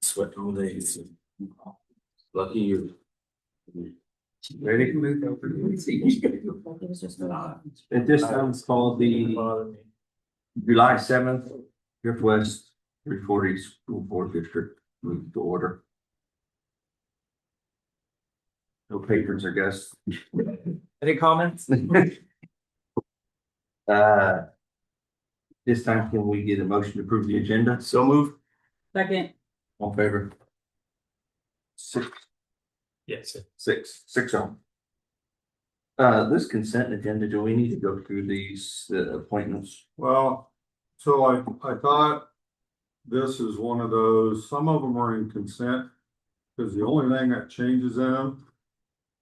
Sweat all day. Lucky you. Ready to move over? At this time, it's called the July 7th, Drift West 340 School Board District move to order. No patrons or guests. Any comments? This time, can we get a motion to approve the agenda? So move. Second. All in favor? Six. Yes. Six on. This consent agenda, do we need to go through these appointments? Well, so I thought this is one of those, some of them are in consent, because the only thing that changes in them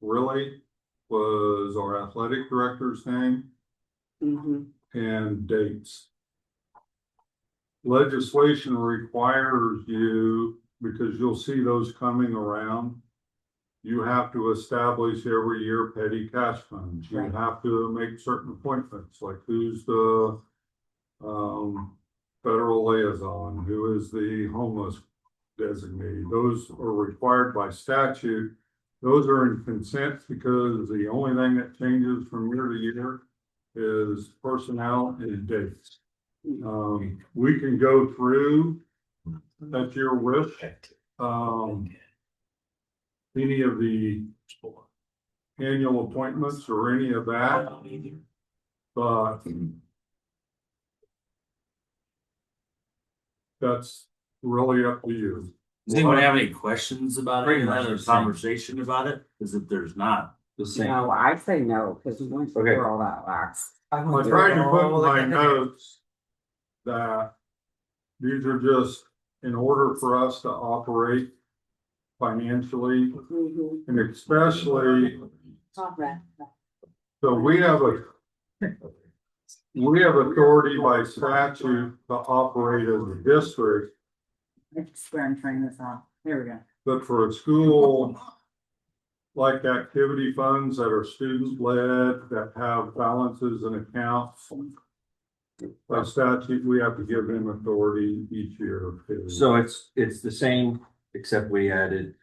really was our athletic director's name and dates. Legislation requires you, because you'll see those coming around, you have to establish every year petty cash funds. You have to make certain appointments, like who's the federal liaison, who is the homeless designee. Those are required by statute. Those are in consent because the only thing that changes from year to year is personnel and dates. We can go through at your wish. Any of the annual appointments or any of that, but that's really up to you. Does anyone have any questions about it? Or conversation about it? Because if there's not, The same. No, I say no, because we went through all that last. I tried to put in my notes that these are just in order for us to operate financially, and especially, so we have authority by statute to operate as a district. I swear I'm turning this off. There we go. But for a school like activity funds that are student led, that have balances and accounts, by statute, we have to give them authority each year. So it's the same, except we added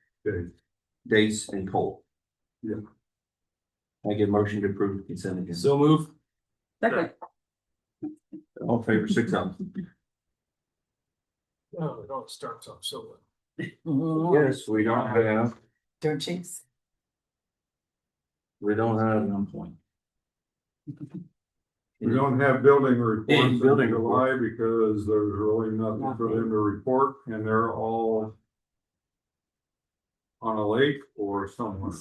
dates and Cole. Yeah. I get motion to approve the consent agenda. so move. Second. All in favor, 6 on. No, it all starts off so Yes, we don't have. Don't chase. We don't have 1 point. We don't have building reports in building July because there's really nothing for them to report, and they're all on a lake or somewhere.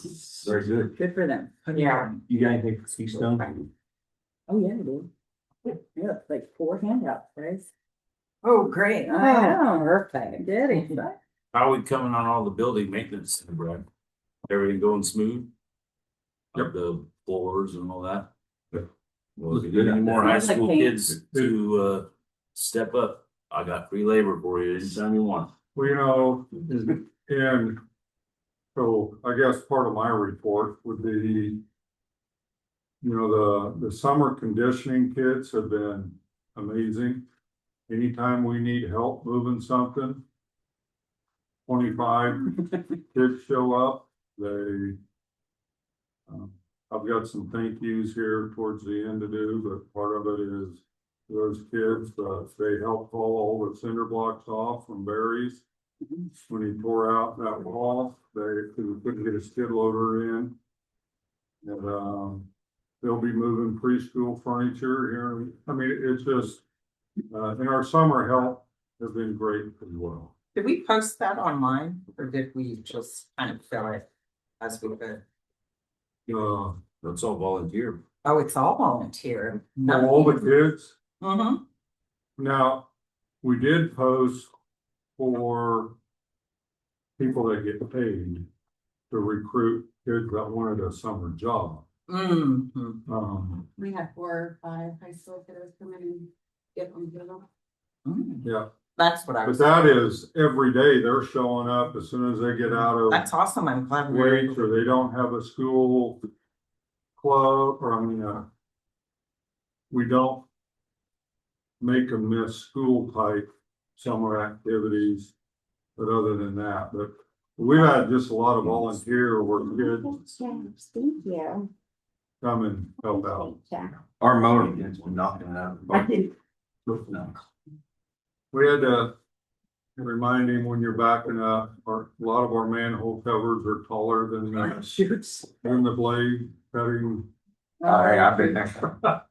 Very good. Good for them. Yeah. You got anything for Keystone? Oh, yeah, I do. Yeah, like 4 handouts, guys. Oh, great. Oh, perfect. Did he? How are we coming on all the building maintenance, Brad? Everything going smooth? Up the floors and all that? Well, if you get any more high school kids to step up, I got free labor for you anytime you want. Well, you know, and so I guess part of my report would be, you know, the summer conditioning kids have been amazing. Anytime we need help moving something, 25 kids show up. I've got some thank yous here towards the end to do, but part of it is those kids, they helped haul all the cinder blocks off from Barry's. When he tore out that wall, they couldn't get a skid loader in. And they'll be moving preschool furniture here. I mean, it's just, and our summer help has been great as well. Did we post that online or did we just kind of fill it as we could? That's all volunteer. Oh, it's all volunteer. All the kids. Mm-hmm. Now, we did post for people that get paid to recruit kids that wanted a summer job. Mm-hmm. We had 4 or 5 high school kids come in and get them to them. Yeah, That's what I but was. that is every day they're showing up as soon as they get out of That's awesome. I'm glad we were able weights, to. or they don't have a school club, or we don't make them miss school type summer activities. But other than that, but we've had just a lot of volunteer work, kids Thank you. come and help out. Our motor kids were knocking it out. I did. No. We had to remind him when you're backing up, a lot of our manhole covers are taller than Shoots. the blade cutting. I've been there. But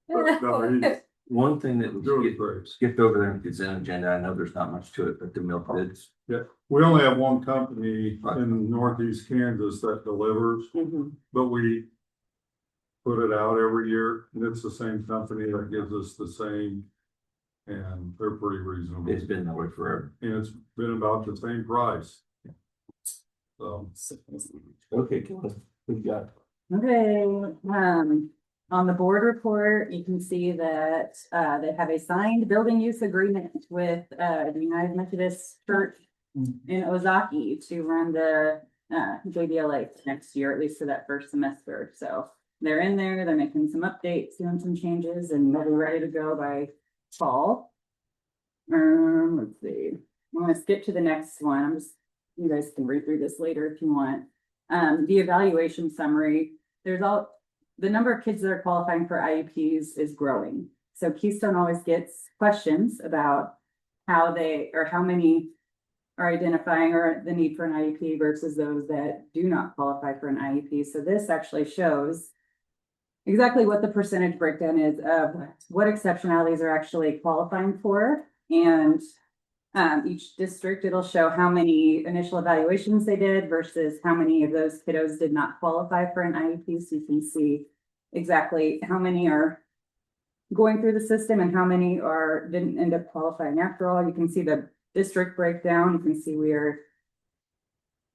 no, he's One thing that was doing great. skipped over there in consent agenda, I know there's not much to it, but the milk bids. We only have one company in northeast Kansas that delivers, but we put it out every year, and it's the same company that gives us the same, and they're pretty reasonable. It's been that way forever. And it's been about the same price. So, Okay, we got. Okay, on the board report, you can see that, they have a signed building use agreement with, the United Methodist Church in Ozaki to run the, JBLA next year, at least for that first semester. So they're in there, they're making some updates, doing some changes, and they'll be ready to go by fall. Let's see, I'm gonna skip to the next one. You guys can read through this later if you want. The evaluation summary, the number of kids that are qualifying for IEPs is growing. So Keystone always gets questions about how many are identifying or the need for an IEP versus those that do not qualify for an IEP. So this actually shows exactly what the percentage breakdown is of what exceptionalities are actually qualifying for. And each district, it'll show how many initial evaluations they did versus how many of those kiddos did not qualify for an IEP. So you can see exactly how many are going through the system and how many didn't end up qualifying after all. You can see the district breakdown. You can see we are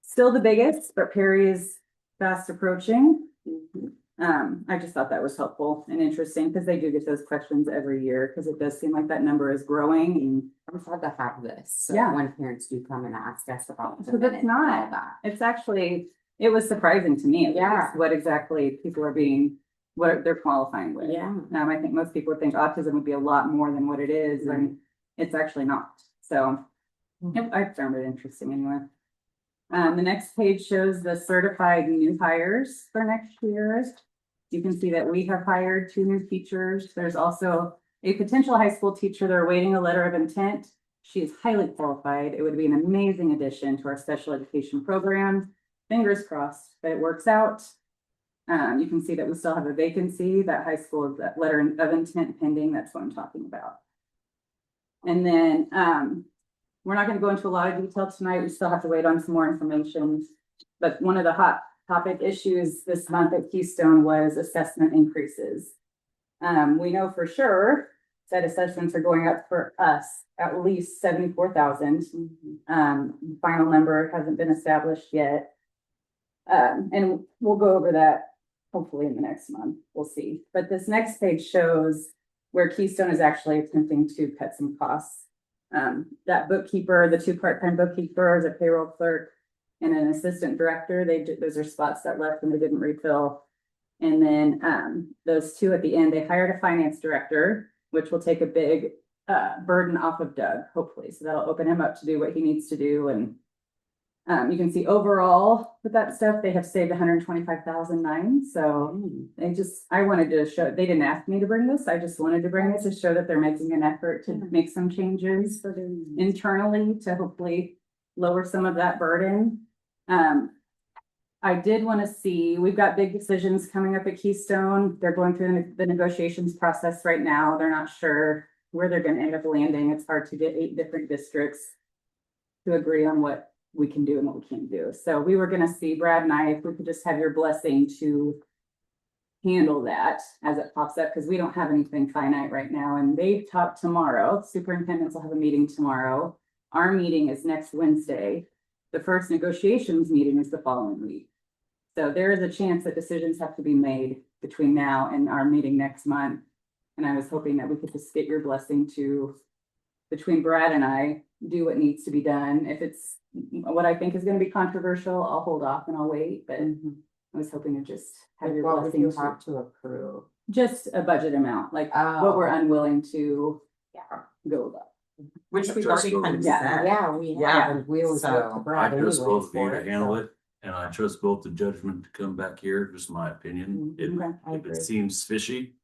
still the biggest, but Perry is fast approaching. I just thought that was helpful and interesting because they do get those questions every year because it does seem like that number is growing. And I'm glad to have this. So Yeah. when parents do come and ask us about So that's not that. it's actually, it was surprising to me at Yeah. least what exactly people are what they're qualifying with. Yeah. I think most people would think autism would be a lot more than what it is, and it's actually not. So yep, I found it interesting anyway. The next page shows the certified new hires for next year. You can see that we have hired 2 new teachers. There's also a potential high school teacher. They're waiting a letter of intent. She is highly qualified. It would be an amazing addition to our special education program. Fingers crossed that it works out. You can see that we still have a vacancy. That high school, that letter of intent pending. That's what I'm talking about. And then we're not going to go into a lot of detail tonight. We still have to wait on some more information. But one of the hot topic issues this month at Keystone was assessment increases. We know for sure that assessments are going up for us at least 74,000. Final number hasn't been established yet. And we'll go over that hopefully in the next month. We'll see. But this next page shows where Keystone is actually attempting to cut some costs. That bookkeeper, the 2 part-time bookkeepers, a payroll clerk, and an assistant director, those are spots that left and they didn't refill. And then those 2 at the end, they hired a finance director, which will take a big burden off of Doug, hopefully. So that'll open him up to do what he needs to do. And you can see overall with that stuff, they have saved 125,009. So I wanted to show, they didn't ask me to bring this. I just wanted to bring this to show that they're making an effort to make some changes internally to hopefully lower some of that burden. I did want to see, we've got big decisions coming up at Keystone. They're going through the negotiations process right now. They're not sure where they're going to end up landing. It's hard to get 8 different districts to agree on what we can do and what we can't do. So we were going to see, Brad and I, if we could just have your blessing to handle that as it pops up, because we don't have anything finite right now. And they've talked tomorrow. Superintendents will have a meeting tomorrow. Our meeting is next Wednesday. The first negotiations meeting is the following week. So there is a chance that decisions have to be made between now and our meeting next month. And I was hoping that we could just get your blessing to, between Brad and I, do what needs to be done. If it's what I think is going to be controversial, I'll hold off and I'll wait. But I was hoping to just have your What would blessing you to have to approve? just a budget amount, like what we're unwilling to go up. Which we've Trust already kind of those. said. Yeah, we Yeah. have, and we always look to So, I Brad anyways trust both of you for to it, handle so. it, and I trust both the judgment to come back here, just my opinion. If, Okay, I if it agree. seems fishy.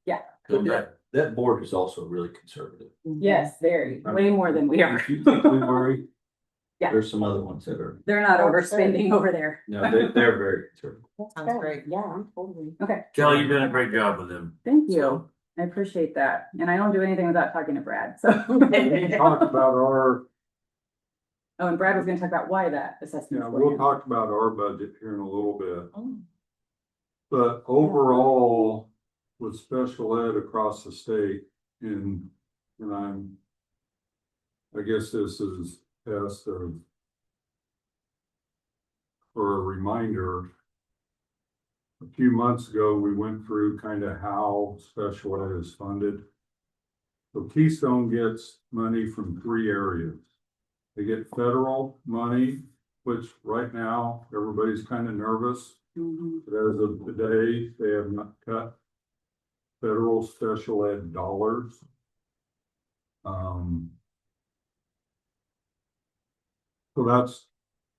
Yeah. Come back. That board is also really conservative. Yes, very, way more than we are. If you think we worry, Yeah. there's some other ones that are, They're not Oh, overspending over there. no, they're very conservative. That's Sounds good. great. Yeah, I'm totally. Okay, Kelly, you've done a great job with them. thank you. So, I appreciate that. And I don't do anything without talking to Brad, so. We talked about our, Oh, and Brad was gonna talk about why that assessment. we'll talk about our budget here in a little bit. Oh. But overall, with special ed across the state, and I guess this is best of, for a reminder. A few months ago, we went through kind of how special ed is funded. So Keystone gets money from 3 areas. They get federal money, which right now, everybody's kind of nervous. Mhm. But as of today, they have not cut federal special ed dollars. So that's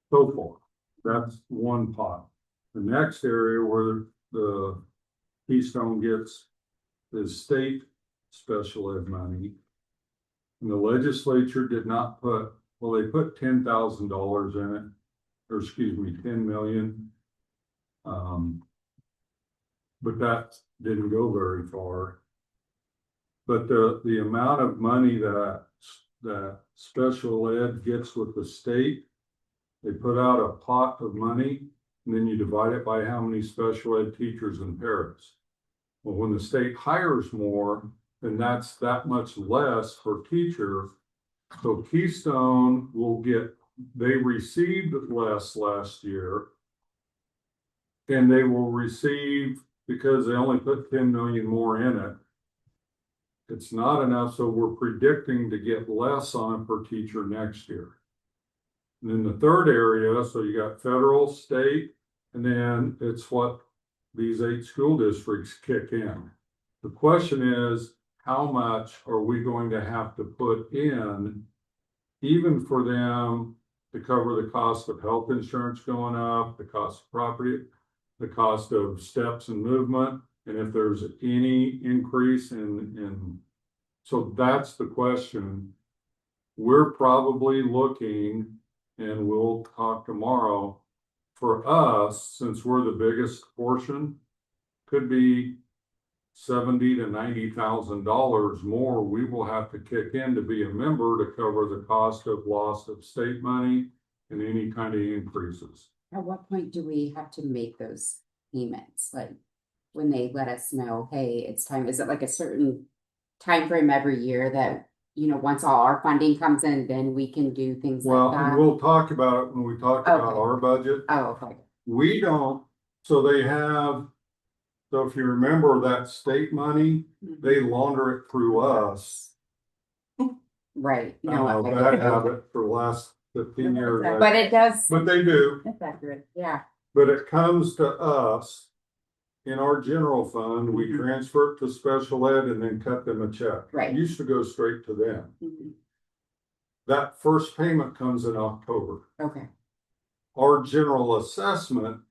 so far, that's one pot. The next area where the Keystone gets is state special ed money. And the legislature did not put, well, they put $10,000 in it, or excuse me, 10 million. But that didn't go very far. But the amount of money that special ed gets with the state, they put out a pot of money, and then you divide it by how many special ed teachers and paras. Well, when the state hires more, then that's that much less per teacher. So Keystone will get, they received less last year. And they will receive, because they only put 10 million more in it. It's not enough, so we're predicting to get less on it per teacher next year. And then the third area, so you got federal, state, and then it's what these 8 school districts kick in. The question is, how much are we going to have to put in, even for them to cover the cost of health insurance going up, the cost of property, the cost of steps and movement, and if there's any increase in, so that's the question. We're probably looking, and we'll talk tomorrow, for us, since we're the biggest portion, could be $70,000 to $90,000 more we will have to kick in to be a member to cover the cost of loss of state money and any kind of increases. At what point do we have to make those payments? Like when they let us know, hey, it's time, is it like a certain time frame every year that, you know, once all our funding comes in, then we can do things Well, like and that? we'll talk about it when we talk about Okay. our budget. Oh, okay. We don't, so they have, so if you remember that state money, they launder it through us. Right. I No, know I that get it. habit for the last 15 years. But it does, But they do, That's accurate. yeah, but it comes to us. In our general fund, we transfer it to special ed and then cut them a check. Right. It used to go straight to them. Mhm. That first payment comes in October. Okay, Our general assessment,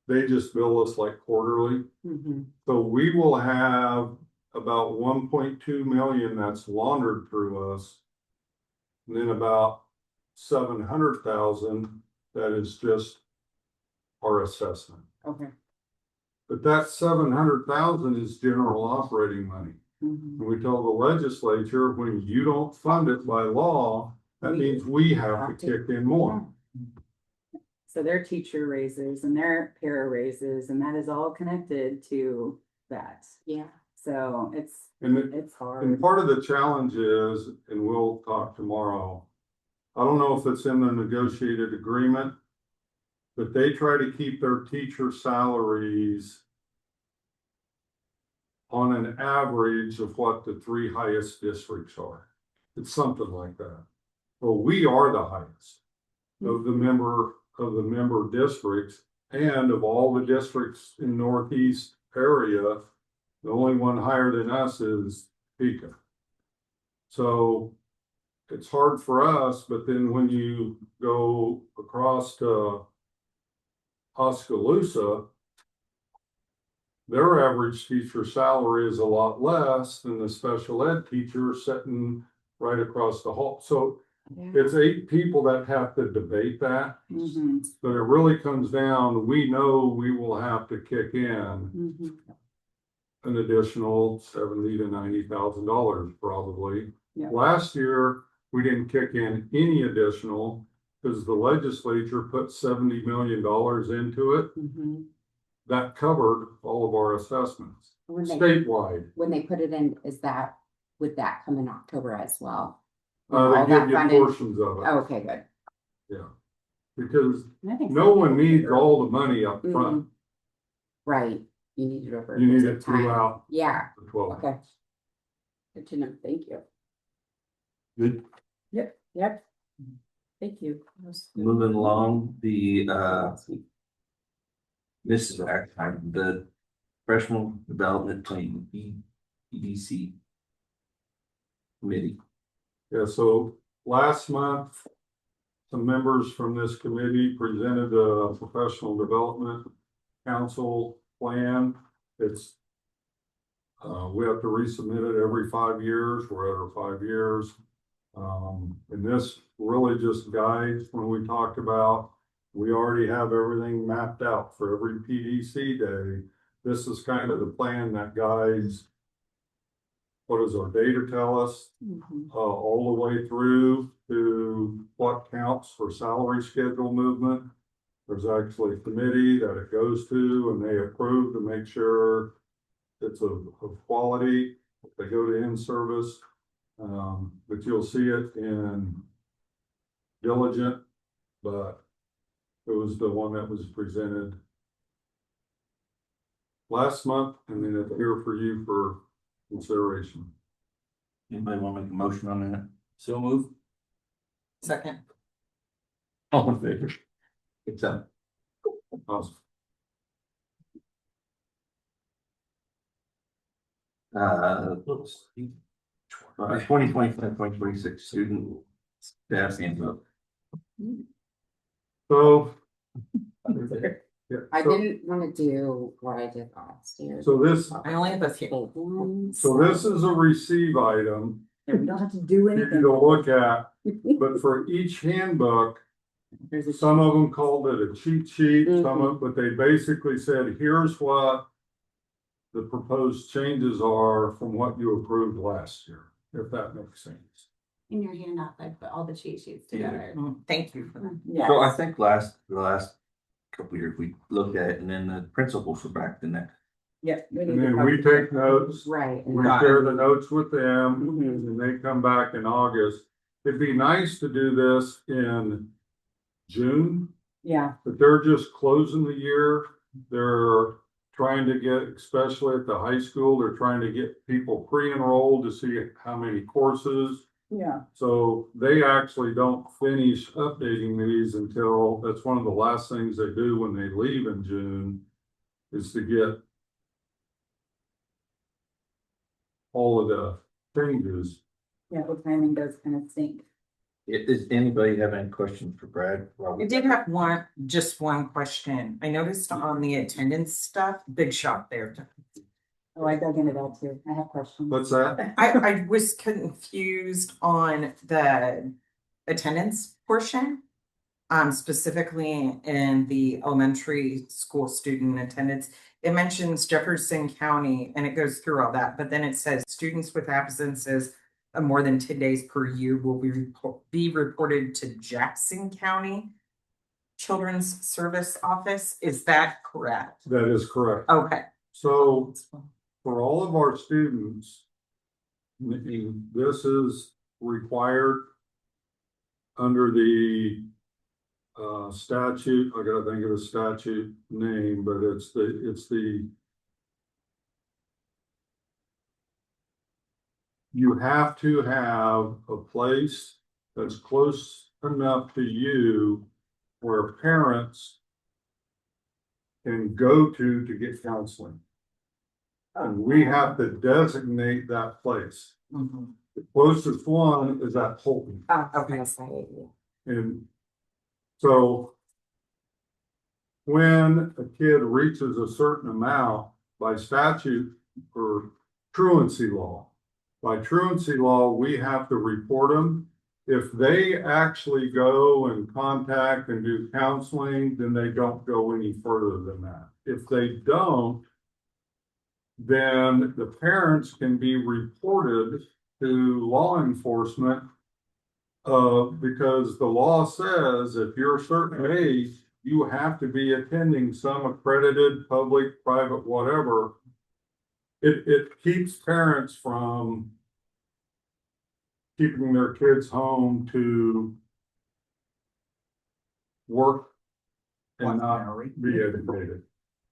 they just bill us like quarterly. mhm, So we will have about 1.2 million that's laundered through us. And then about 700,000 that is just our assessment. okay. But that 700,000 is general operating money. Mhm. And we tell the legislature, when you don't fund it by law, that We means we have have to to- kick in more. So their teacher raises and their para raises, and that is all connected to that. Yeah, So it's And hard. part of the challenge is, and we'll talk tomorrow, I don't know if it's in the negotiated agreement, but they try to keep their teacher salaries on an average of what the 3 highest districts are. It's something like that. Well, we are the highest of the member districts, and of all the districts in Northeast area, the only one higher than us is Topeka. So it's hard for us, but then when you go across to Oskaloosa, their average teacher salary is a lot less than the special ed teacher sitting right across the hall. So it's 8 people that have to debate that. Mhm. But it really comes down, we know we will have to kick in Mhm. an additional $70,000 to $90,000 probably. Yeah. Last year, we didn't kick in any additional because the legislature put $70 million into it. Mhm. That covered all of our assessments When they, statewide. when they put it in, would that come in October as well? They All give that you funding? portions of it. Oh, okay, good. Yeah. Because I think no so. one needs all the money up front. Right, you need it over. You need the it time. throughout Yeah, the 12 okay. months. Good to know, thank you. Good. Yep. Thank you. Moving along, this is actually the professional development plan, EDC committee. Yeah, so last month, some members from this committee presented a professional development council plan. It's we have to resubmit it every 5 years. We're at our 5 years. And this really just guides when we talked about, we already have everything mapped out for every PDC day. This is kind of the plan that guides what does our data tell us, all the way through to what counts for salary schedule movement. There's actually a committee that it goes to and they approve to make sure it's of quality. They go to in-service, but you'll see it in diligent, but it was the one that was presented last month, and then it's here for you for consideration. Anybody want to make a motion on that? So move. Second. All in favor? It's up. Awesome. Let's see. 2025-2026 student staff handbook. So. I didn't wanna do what I did last year. So this, I only have a few. so this is a receive item We don't have to do for you anything. to look at, but for each handbook, There's a some of them called it a cheat sheet, some of, but they basically said, here's what the proposed changes are from what you approved last year, if that makes sense. In your handout, I put all the cheat sheets together. Thank you for that. Yeah. So I think the last couple of years, we looked at it and then the principals were back the next. Yeah. And then we take notes, Right. we share the notes with them, and then they come back in August. It'd be nice to do this in June, Yeah. but they're just closing the year. They're trying to get, especially at the high school, they're trying to get people pre-enrolled to see how many courses. Yeah. So they actually don't finish updating these until, that's one of the last things they do when they leave in June, is to get all of the changes. Yeah, the timing does kind of stink. Does anybody have any questions for Brad? I did have just one question. I noticed on the attendance stuff, big shot there. Oh, I dug into that too. I have questions. What's that? I was confused on the attendance portion. Specifically in the elementary school student attendance. It mentions Jefferson County and it goes through all that, but then it says students with absences of more than 10 days per year will be reported to Jackson County Children's Service Office. Is that correct? That is correct. Okay. So for all of our students, this is required under the statute. I gotta think of the statute name, but it's the you have to have a place that's close enough to you where parents can go to get counseling. And we have to designate that place. The closest one is at Holton. Okay. And so when a kid reaches a certain amount by statute or truancy law, we have to report them. If they actually go and contact and do counseling, then they don't go any further than that. If they don't, then the parents can be reported to law enforcement because the law says if you're a certain age, you have to be attending some accredited public, private, whatever. It keeps parents from keeping their kids home to work and not be educated.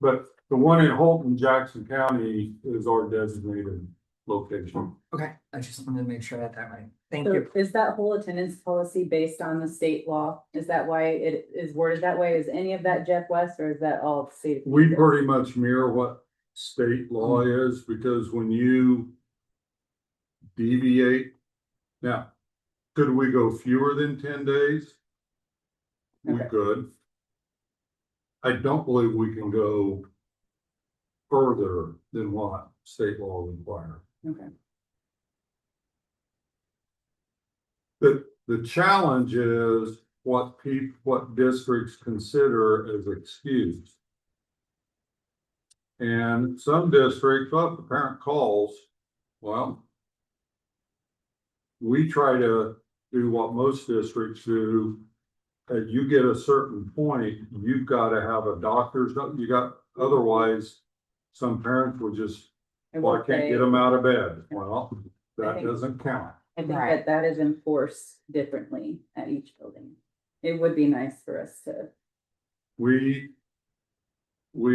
But the one in Holton, Jackson County is our designated location. Okay, I just wanted to make sure I had that right. Thank So you. is that whole attendance policy based on the state law? Is that why it is worded that way? Is any of that Jeff West or is that all state? We pretty much mirror what state law is, because when you deviate, now, could we go fewer than 10 days? We Okay. could. I don't believe we can go further than what state law requires. Okay. The challenge is what districts consider as excused. And some districts, well, if the parent calls, well, we try to do what most districts do. You get a certain point, you've got to have a doctor's note. Otherwise, some parents will just, well, I can't get them out of bed. Well, that doesn't count. I think that is enforced differently at each building. It would be nice for us to. We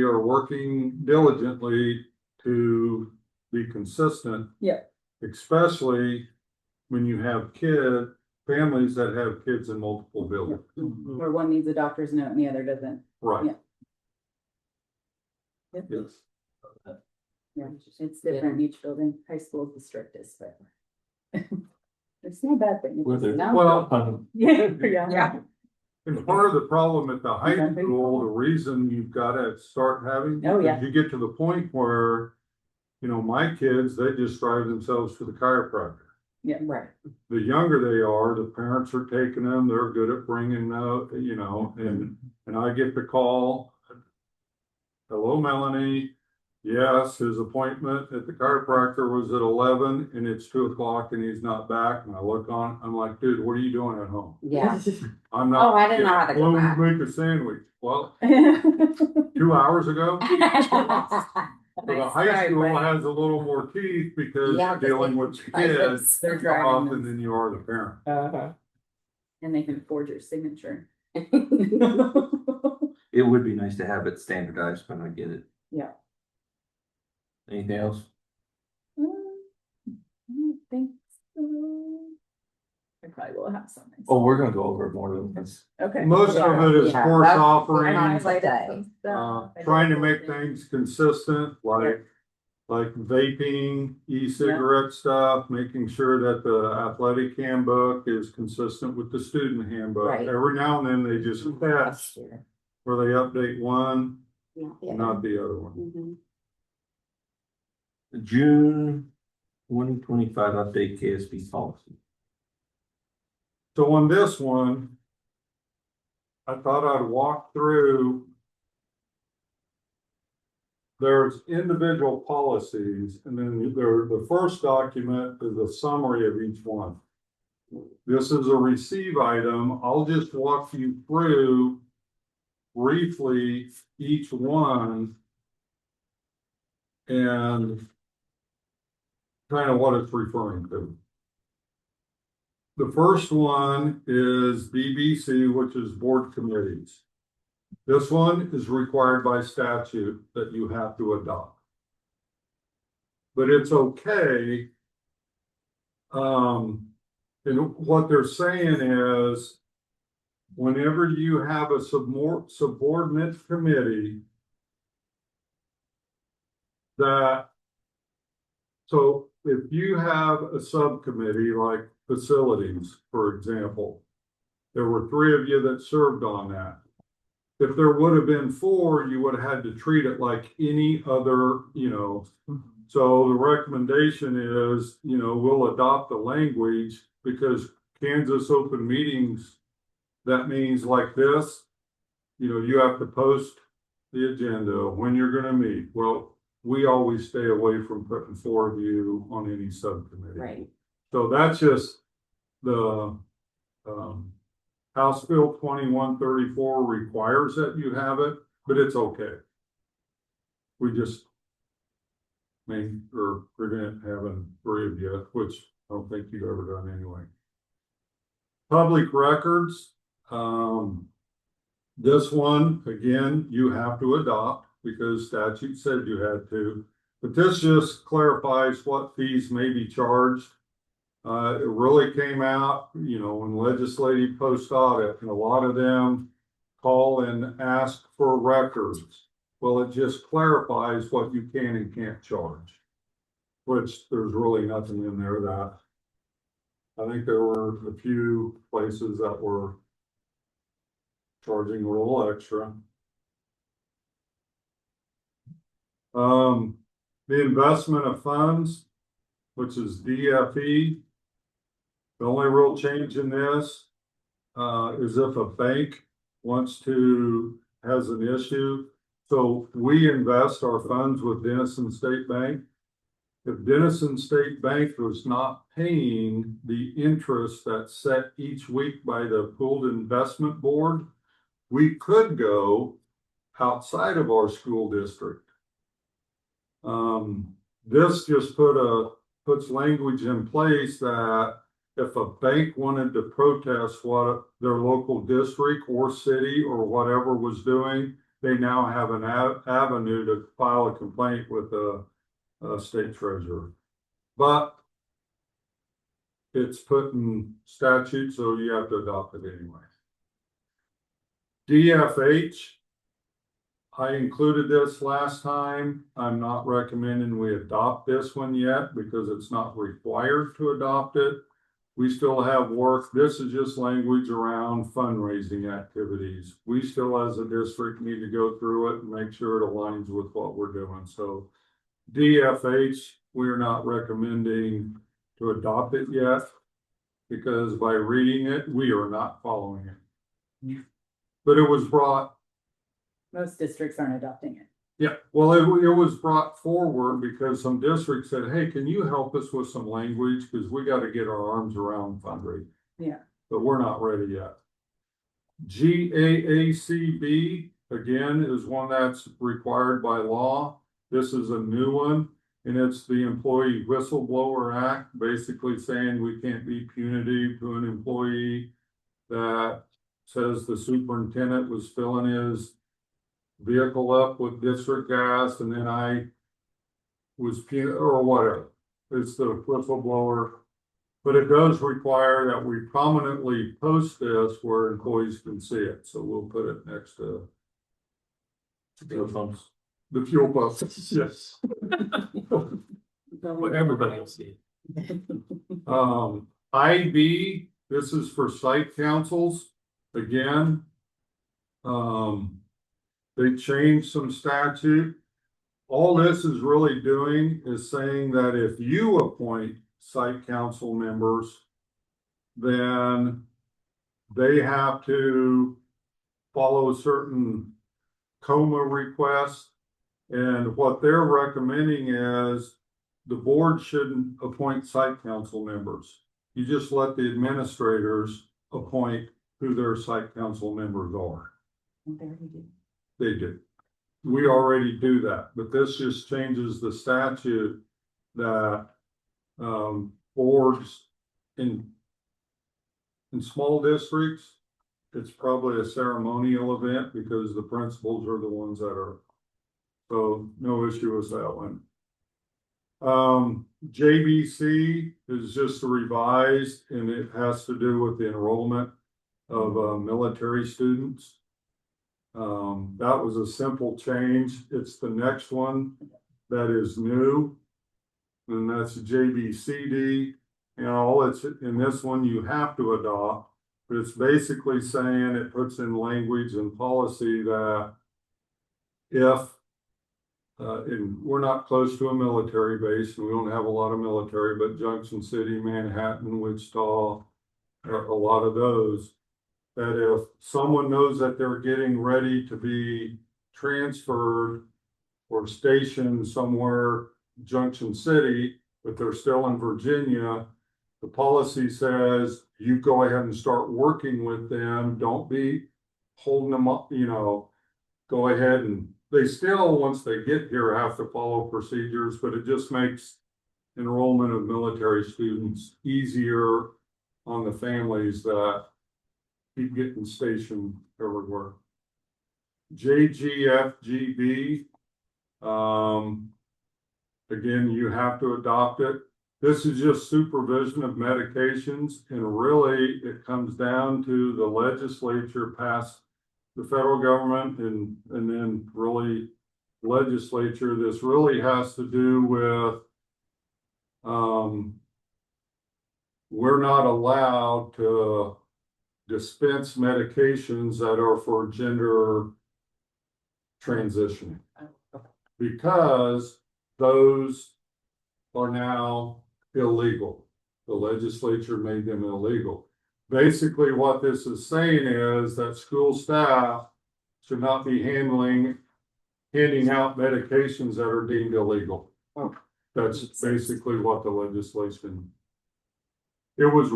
are working diligently to be consistent. Yeah. Especially when you have families that have kids in multiple buildings. Where one needs a doctor's note and the other doesn't. Right. Yeah. Yes. Yeah, it's different in each building. High school is the strictest, but. It's not a bad thing. Well, Yeah. and part of the problem at the high school, the reason you've got to start having, Oh, yeah. you get to the point where, my kids, they just drive themselves to the chiropractor. Yeah, right. The younger they are, the parents are taking them, they're good at bringing and I get the call. Hello, Melanie. Yes, his appointment at the chiropractor was at 11 and it's 2:00 and he's not back. And I look on, I'm like, dude, what are you doing at home? Yeah. I'm not. Oh, I didn't know how to go back. Make a sandwich. Well, 2 hours ago. So the high school has a little more teeth because Yeah, you're dealing with kids They're driving often them. than you are the parent. And they can forge your signature. It would be nice to have it standardized, but I get it. Yeah. Anything else? I don't think so. I probably will have something. Oh, we're gonna go over it more than this. Okay. Most of it is Yeah, course that's- offerings, Highlighted. trying to make things consistent, like vaping, e-cigarette stuff, making sure that the athletic handbook is consistent with the student handbook. Right. Every now and then they just test where they update one, not the other one. Mhm. June 2025 update KSB policy. So on this one, I thought I'd walk through. There's individual policies, and then the first document is a summary of each one. This is a receive item. I'll just walk you through briefly each one and kind of what it's referring to. The first one is BBC, which is board committees. This one is required by statute that you have to adopt. But it's okay. And what they're saying is, whenever you have a subordinate committee, so if you have a subcommittee like facilities, for example, there were 3 of you that served on that. If there would have been 4, you would have had to treat it like any other, So the recommendation is, we'll adopt the language because Kansas open meetings, that means like this, you have to post the agenda when you're gonna meet. Well, we always stay away from putting 4 of you on any subcommittee. Right. So that's just the, House Bill 2134 requires that you have it, but it's okay. We just prevent having 3 of you, which I don't think you've ever done anyway. Public records, this one, again, you have to adopt because statute said you had to, but this just clarifies what fees may be charged. It really came out, when legislative post audit, and a lot of them call and ask for records. Well, it just clarifies what you can and can't charge, which there's really nothing in there that, I think there were a few places that were charging a little extra. The investment of funds, which is DFE. The only real change in this is if a bank has an issue. So we invest our funds with Denison State Bank. If Denison State Bank was not paying the interest that's set each week by the pooled investment board, we could go outside of our school district. This just puts language in place that if a bank wanted to protest what their local district or city or whatever was doing, they now have an avenue to file a complaint with the state treasurer. But it's put in statute, so you have to adopt it anyway. DFH, I included this last time. I'm not recommending we adopt this one yet because it's not required to adopt it. We still have work. This is just language around fundraising activities. We still, as a district, need to go through it and make sure it aligns with what we're doing. So DFH, we're not recommending to adopt it yet because by reading it, we are not following it. But it was brought. Most districts aren't adopting it. Yeah, well, it was brought forward because some districts said, hey, can you help us with some language? Because we got to get our arms around fundraising. Yeah. But we're not ready yet. GAACB, again, is one that's required by law. This is a new one, and it's the Employee Whistleblower Act, basically saying we can't be punitive to an employee that says the superintendent was filling his vehicle up with district gas and then I was or whatever. It's the whistleblower, but it does require that we prominently post this where employees can see it. So we'll put it next to Fuel pumps. the fuel pumps. Yes. Well, everybody will see it. IB, this is for site councils. Again, they changed some statute. All this is really doing is saying that if you appoint site council members, then they have to follow certain COMA requests. And what they're recommending is the board shouldn't appoint site council members. You just let the administrators appoint who their site council members are. They do. We already do that, but this just changes the statute that boards in small districts, it's probably a ceremonial event because the principals are the ones that are. So no issue with that one. JBC is just revised and it has to do with the enrollment of military students. That was a simple change. It's the next one that is new. and that's JBCD. You know, it's, in this one you have to adopt, but it's basically saying it puts in language and policy that if, and we're not close to a military base, and we don't have a lot of military, but Junction City, Manhattan, Wichita, a lot of those, that if someone knows that they're getting ready to be transferred or stationed somewhere, Junction City, but they're still in Virginia, the policy says you go ahead and start working with them. Don't be holding them up, you know, go ahead, and they still, once they get here, have to follow procedures, but it just makes enrollment of military students easier on the families that keep getting stationed everywhere. JGFGB, again, you have to adopt it. This is just supervision of medications, and really it comes down to the legislature passed the federal government and then really legislature. This really has to do with we're not allowed to dispense medications that are for gender transitioning because those are now illegal. The legislature made them illegal. Basically, what this is saying is that school staff should not be handing out medications that are deemed illegal. That's basically what the legislation. It was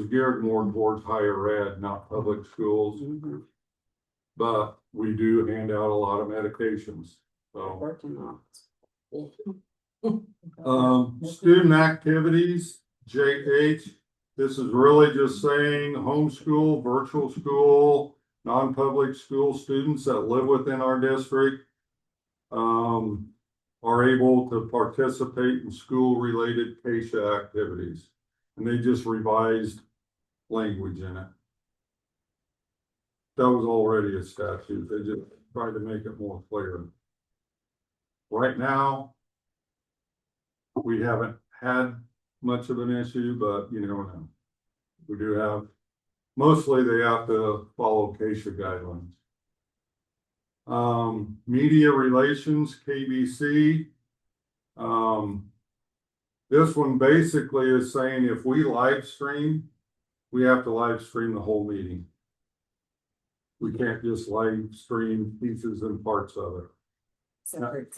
geared more towards higher ed, not public schools. But we do hand out a lot of medications. So student activities, JH. This is really just saying homeschool, virtual school, non-public school students that live within our district are able to participate in school-related CASA activities. And they just revised language in it. That was already a statute. They just tried to make it more clear. Right now, we haven't had much of an issue, but you never know. We do have, mostly they have to follow CASA guidelines. Media relations, KBC. This one basically is saying if we live stream, we have to live stream the whole meeting. We can't just live stream pieces and parts of it. Separate.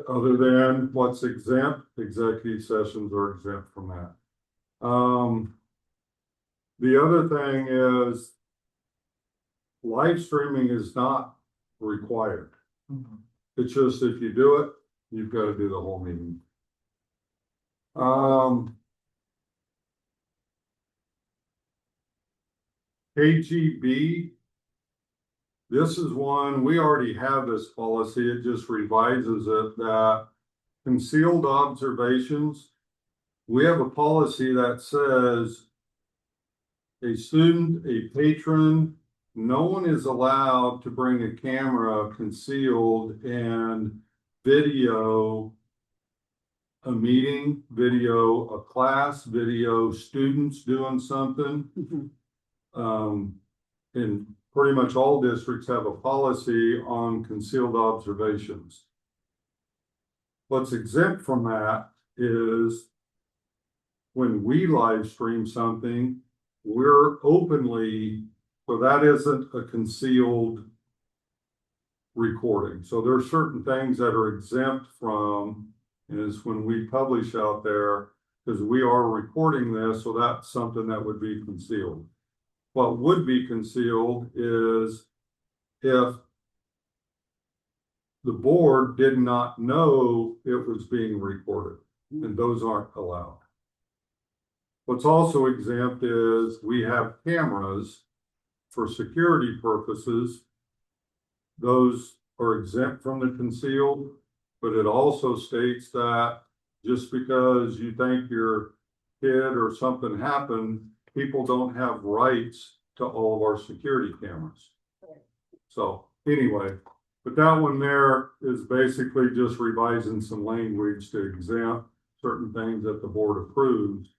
Other than what's exempt, executive sessions are exempt from that. The other thing is live streaming is not required. It's just if you do it, you've got to do the whole meeting. KGB, this is one, we already have this policy, it just revises it, that concealed observations, we have a policy that says a student, a patron, no one is allowed to bring a camera concealed and video a meeting, video a class, video students doing something. And pretty much all districts have a policy on concealed observations. What's exempt from that is when we live stream something, we're openly, so that isn't a concealed recording. So there are certain things that are exempt from, is when we publish out there, because we are recording this, so that's something that would be concealed. What would be concealed is if the board did not know it was being recorded, and those aren't allowed. What's also exempt is we have cameras for security purposes. Those are exempt from the concealed, but it also states that just because you think your kid or something happened, people don't have rights to all of our security cameras. So anyway, But that one there is basically just revising some language to exempt certain things that the board approves.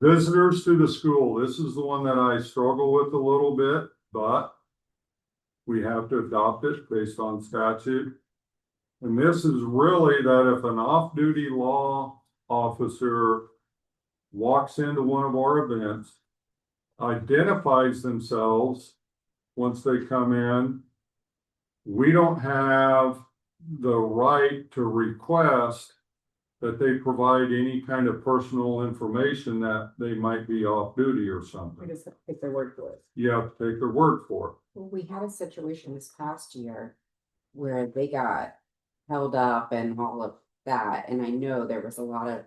Visitors to the school, this is the one that I struggle with a little bit, but we have to adopt it based on statute. And this is really that if an off-duty law officer walks into one of our events, identifies themselves once they come in, we don't have the right to request that they provide any kind of personal information that they might be off duty or We something. just have to take their word for it. You have to take their word for it. Well, we had a situation this past year where they got held up and all of that, and I know there was a lot of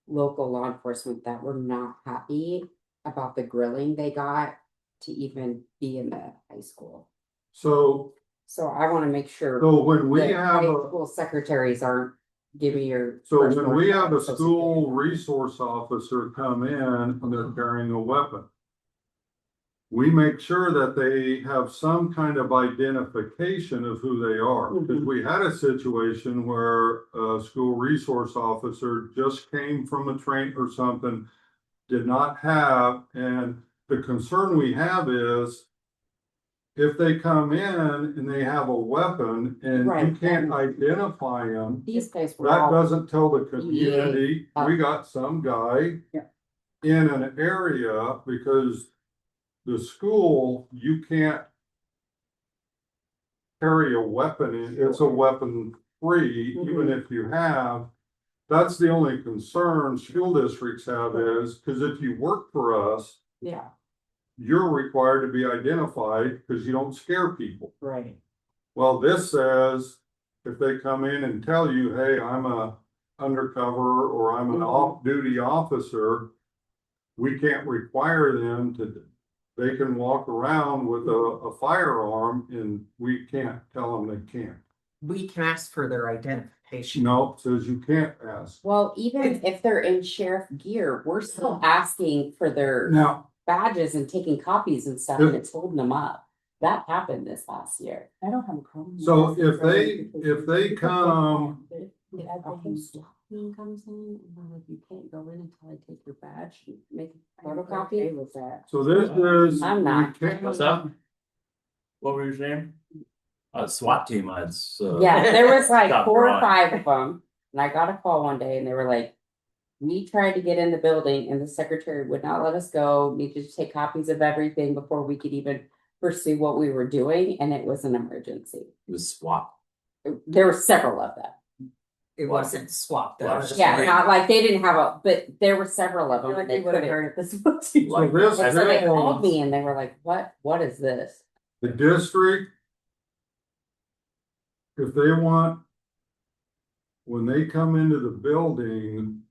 local law enforcement that were not happy about the grilling they got to even be in the high school. So I want to make sure when we that have high a, school secretaries aren't giving your. so when personal we have a social school security. resource officer come in and they're carrying a weapon, we make sure that they have some kind of identification of who they are. Because we had a situation where a school resource officer just came from a train or something, did not have, and the concern we have is if they come in and they have a weapon and you Right. can't identify them, These guys were that all, doesn't tell the community, Yeah. we got some guy Yeah. in an area because the school, you can't carry a weapon in, it's a weapon free, even if you have. That's the only concern school districts have is, because if you work for us, yeah, you're required to be identified because you don't scare people. right. Well, this says if they come in and tell you, hey, I'm a undercover or I'm an off-duty officer, we can't require them to, they can walk around with a firearm and we can't tell them they can't. We can ask for their identification. No, it says you can't ask. Well, even if they're in sheriff gear, we're still asking for their Now, badges and taking copies and stuff, and it's holding them up. That happened this last year. I don't have a problem. so if they come, The whole SWAT team comes in, and they're like, you can't go in until I take your badge, and make a photocopy. with that. so this is. I'm not. we can't- What's up? What were your name? SWAT team, that's, Yeah, there was like Stop 4 or drawing. 5 of them, and I got a call one day, and they were like, we tried to get in the building, and the secretary would not let us go, needed to take copies of everything before we could even pursue what we were doing, and it was an emergency. it was SWAT. There were several of them. It wasn't swapped. Well, it's just Yeah, great. not like they didn't have a, but there were several of them. Like and they they would have couldn't. heard it this much. So this, And so they called this, me and they were like, what is this? the district, if they want, when they come into the building,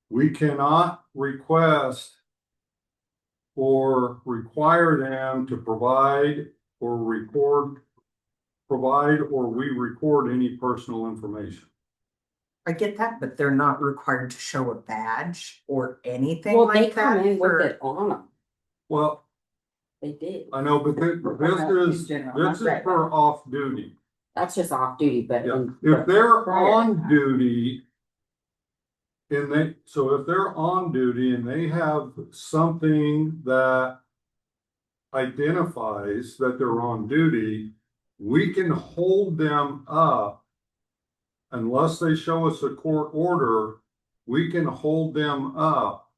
we cannot request or require them to provide or we record any personal information. I get that, but they're not required to show a badge or anything Well, they like come that. in with for- it on them. Well, They did. I know, but this is Right. for off duty. That's just off duty, but. Yeah, in- if they're prior to on that- duty. So if they're on duty and they have something that identifies that they're on duty, we can hold them up. Unless they show us a court order, we can hold them up.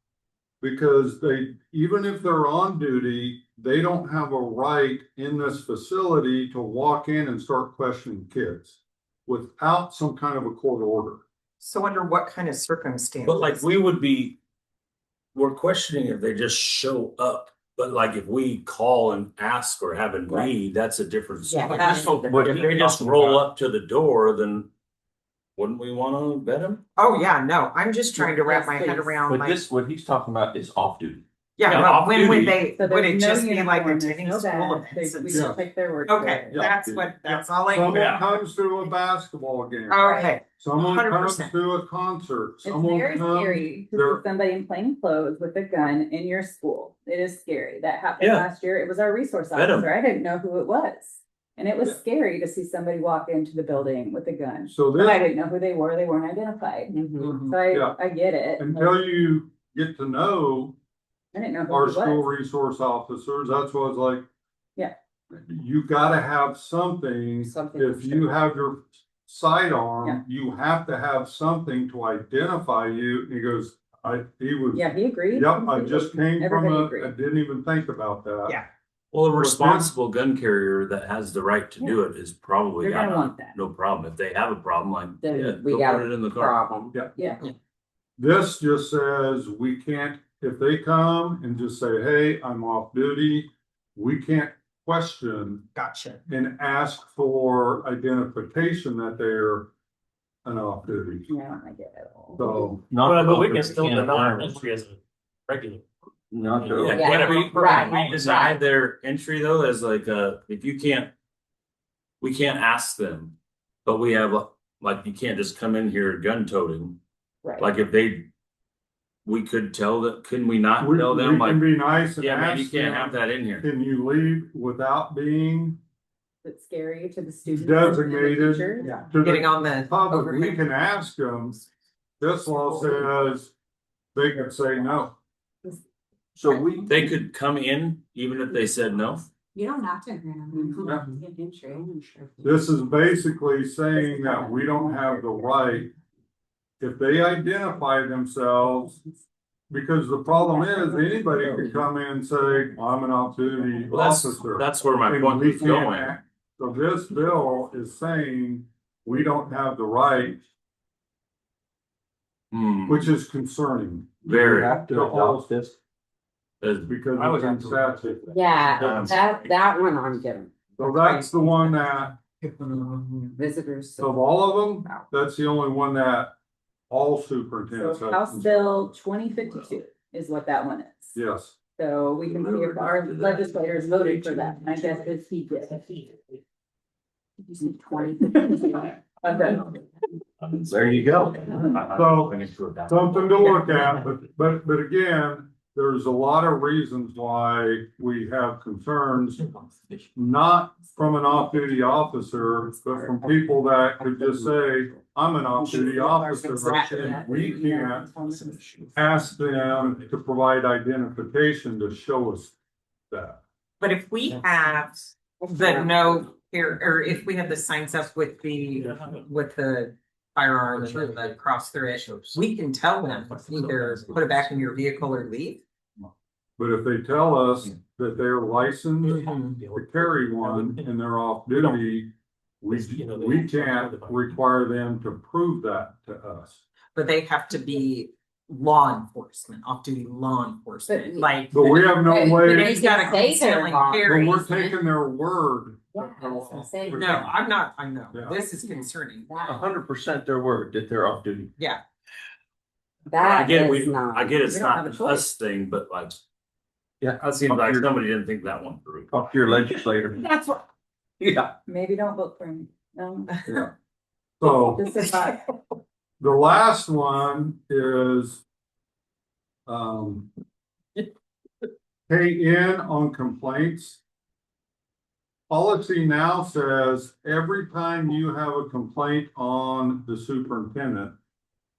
Because even if they're on duty, they don't have a right in this facility to walk in and start questioning kids without some kind of a court order. So under what kind of circumstances? But like we're questioning if they just show up. But like if we call and ask or have a Right. need, that's a different. Yeah, story. that's a But if different- they just roll up to the door, then wouldn't we want to vet them? Oh, yeah, no, I'm just trying to wrap my head Yes, please. around But like, this, what he's talking about is off duty. Yeah, Yeah, but when would off-duty. they, So would it there's no just be like uniform, there's attending no school badge, events? we and just take their word. Okay, for it. that's all I. Someone Yeah. comes to a basketball game. Okay, Someone comes 100%. to a concert. It's Someone very comes. scary to they're- see somebody in plain clothes with a gun in your school. It is scary. That happened Yeah. last year. It was our resource Vet 'em. officer. I didn't know who it was. And it was Yeah. scary to see somebody walk into the building with a gun. So But I this, didn't know who they were. They weren't identified. Mhm. So Yeah. I get it. until you get to know I didn't know who our he school was. resource officers, that's what it's like. Yeah. You gotta have something, Something. if you have your sidearm, you have to have something to identify you. And he goes, he was, Yeah, he agreed. yep, I just came from Everybody I agreed. didn't even think about that. Yeah. Well, a responsible gun carrier that has the right to do it is probably They're gonna got want that. no problem. If they have a problem, like, Then yeah, we go got put it in the a car. problem. Yeah. This just says we can't, if they come and just say, hey, I'm off duty, we can't question Gotcha. and ask for identification that they're an off duty. Yeah, I get it all. So, But we can still deny entry as a regular. Not Yeah, the. Yeah. can we, Right, can we deny right. their entry though, as like if you can't. We can't ask them, but we have, like, you can't just come in here gun toting, Right. like if they. We could tell that, couldn't we not we, tell we them like, can be nice and yeah, man, you ask can't have them, that in here. can you leave without being It's scary to the students. and the designated teachers. to Getting the on the public? We overhead. can ask them. This law says they can say no. So we. They could come in even if they said no. You don't have to agree on Mhm. them. Get entry. This is basically saying that we don't have the right, if they identify themselves, because the problem is anybody could come in and say, I'm an off-duty Well, officer. that's where my And point we was can't going. act. So this bill is saying we don't have the right, Hmm, which is concerning. very. Have to adopt this. Because I would it's in have to- statute. Yeah, that one I'm getting. So that's the one that, Visitors. of all of them, that's the only one that all superintendents So have. House Bill 2052 is what that one is. Yes. So we can see if our legislators voted for that. I guess it's he did. You said 20. I'm done. There you go. So, something to look at, but again, there's a lot of reasons why we have concerns, not from an off-duty officer, but from people that could just say, I'm an off-duty officer, and we can't ask them to provide identification to show us that. But if we have the no here, or if we have the signs up with the firearm and then the cross through it, we can tell them either put it back in your vehicle or leave. But if they tell us that they're licensed to carry one and they're off duty, we can't require them to prove that to us. But they have to be law enforcement, off-duty law enforcement, But- like. But we have no But- way, But he's got a They can say they're concealing law but carry. we're taking their word. Yeah, I was gonna say. No, I'm not, I know, Yeah. this is concerning, 100% their word that they're off duty. yeah. I That get, is not. I get it's We don't have not a choice. us thing, but like, Yeah. that seems like somebody didn't think that one through. Talk to your legislator. That's what. Yeah. Maybe don't vote for him. No, Yeah. So just a thought. the last one is pay in on complaints. Policy now says every time you have a complaint on the superintendent,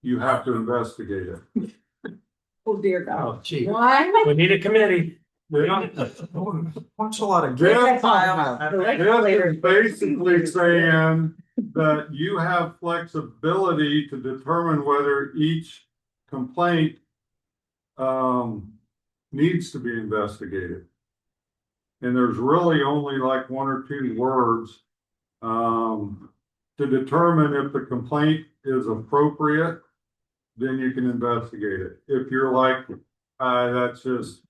you have to investigate it. Oh, dear God. Oh, gee. What? We need a committee. Watch a lot of. This Legislator- is basically saying that you have flexibility to determine whether each complaint needs to be investigated. And there's really only like one or two words to determine if the complaint is appropriate, then you can investigate it. If you're like, that's just,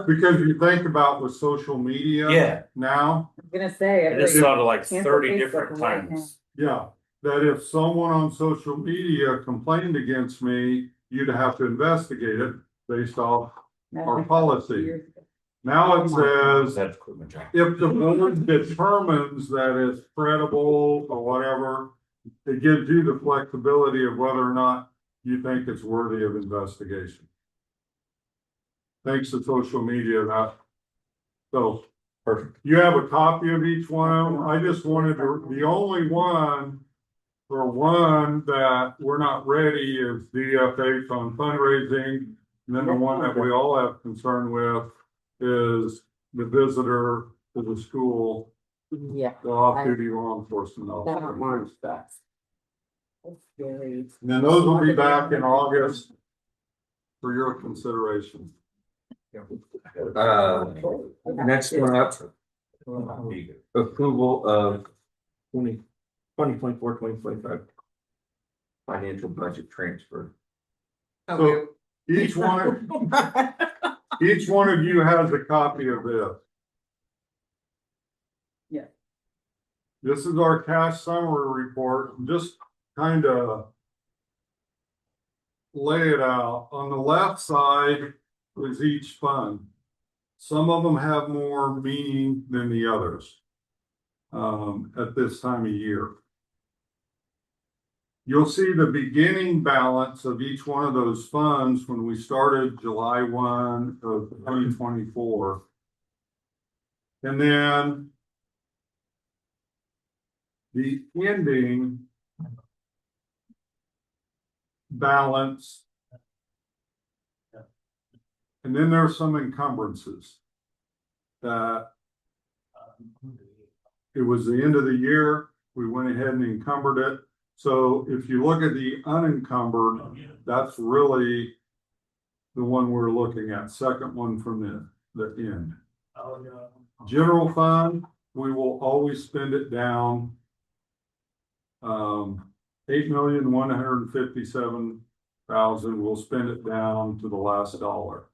because you think about with social media Yeah, now, I'm gonna say. I just everybody- saw it like Cancel 30 Facebook different right times. yeah, that if someone on social media complained against me, you'd have to investigate it based off our policy. Now it says, That's equipment job. if the board determines that it's credible or whatever, it gives you the flexibility of whether or not you think it's worthy of investigation. Thanks to social media, that. So, perfect. You have a copy of each one of them. I just wanted to, the only one for one that we're not ready is DFH on fundraising. And then the one that we all have concern with is the visitor to the school, Yeah. the off-duty law enforcement That officer. one's best. That's very. And then those will be back in August for your consideration. Next one up, approval of 2024-2025 financial budget transfer. So each one of you has a copy of this. Yeah. This is our cash summary report, just kind of lay it out. On the left side is each fund. Some of them have more meaning than the others at this time of year. You'll see the beginning balance of each one of those funds when we started July 1 of 2024. And then the ending balance. And then there are some encumbrances that it was the end of the year. We went ahead and encumbered it. So if you look at the unencumbered, that's really the one we're looking at, second one from the end. General fund, we will always spend it down. 8,157,000, we'll spend it down to the last dollar.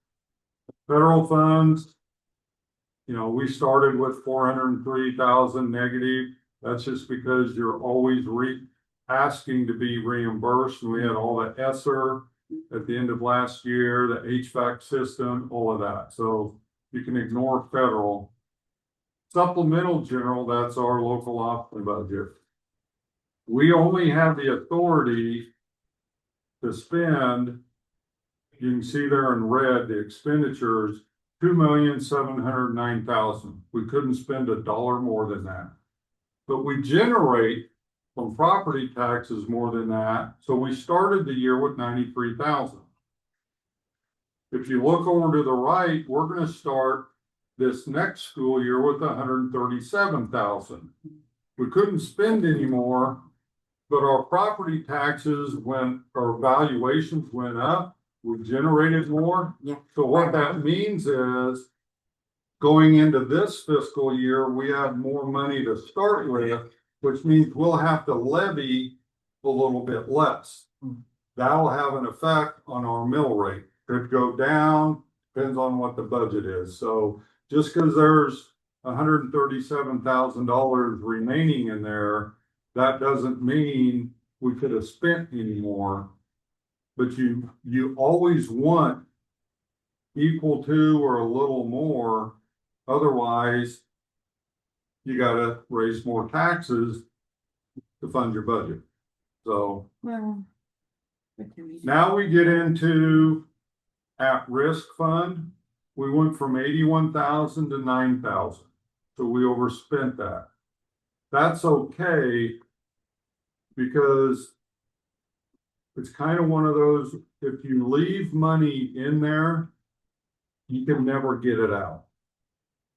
Federal funds, we started with 403,000 negative. That's just because you're always asking to be reimbursed. And we had all the ESSER at the end of last year, the HVAC system, all of that. So you can ignore federal. Supplemental general, that's our local option budget. We only have the authority to spend, you can see there in red, the expenditures, 2,709,000. We couldn't spend $1 more than that. But we generate from property taxes more than that. So we started the year with 93,000. If you look over to the right, we're going to start this next school year with 137,000. We couldn't spend any more, but our property taxes our valuations went up. We generated more. Yeah. So what that means is going into this fiscal year, we have more money to start with, which means we'll have to levy a little bit less. That'll have an effect on our mill rate. Could go down, depends on what the budget is. So just because there's $137,000 remaining in there, that doesn't mean we could have spent any more. But you always want equal to or a little more. Otherwise, you got to raise more taxes to fund your budget. So now we get into at-risk fund. We went from 81,000 to 9,000. So we overspent that. That's okay because it's kind of one of those, if you leave money in there, you can never get it out.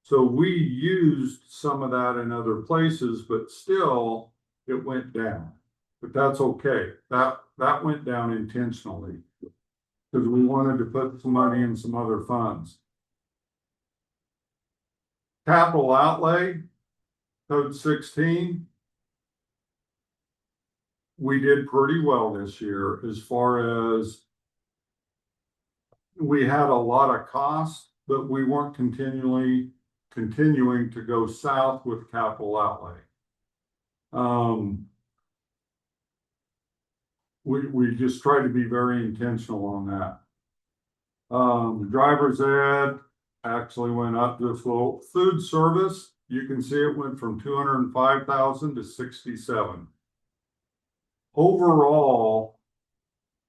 So we used some of that in other places, but still it went down. But that's okay. That went down intentionally because we wanted to put some money in some other funds. Capital outlay, code 16. We did pretty well this year as far as we had a lot of costs, but we weren't continuing to go south with capital outlay. We just try to be very intentional on that. Driver's ed actually went up just a little. Food service, you can see it went from 205,000 to 67. Overall,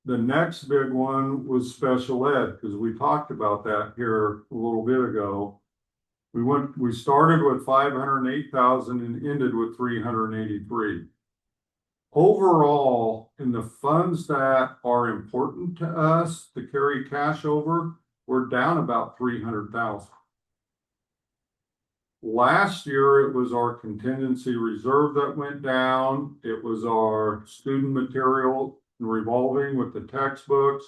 the next big one was special ed, because we talked about that here a little bit ago. We started with 508,000 and ended with 383. Overall, in the funds that are important to us to carry cash over, we're down about 300,000. Last year, it was our contingency reserve that went down. It was our student material revolving with the textbooks,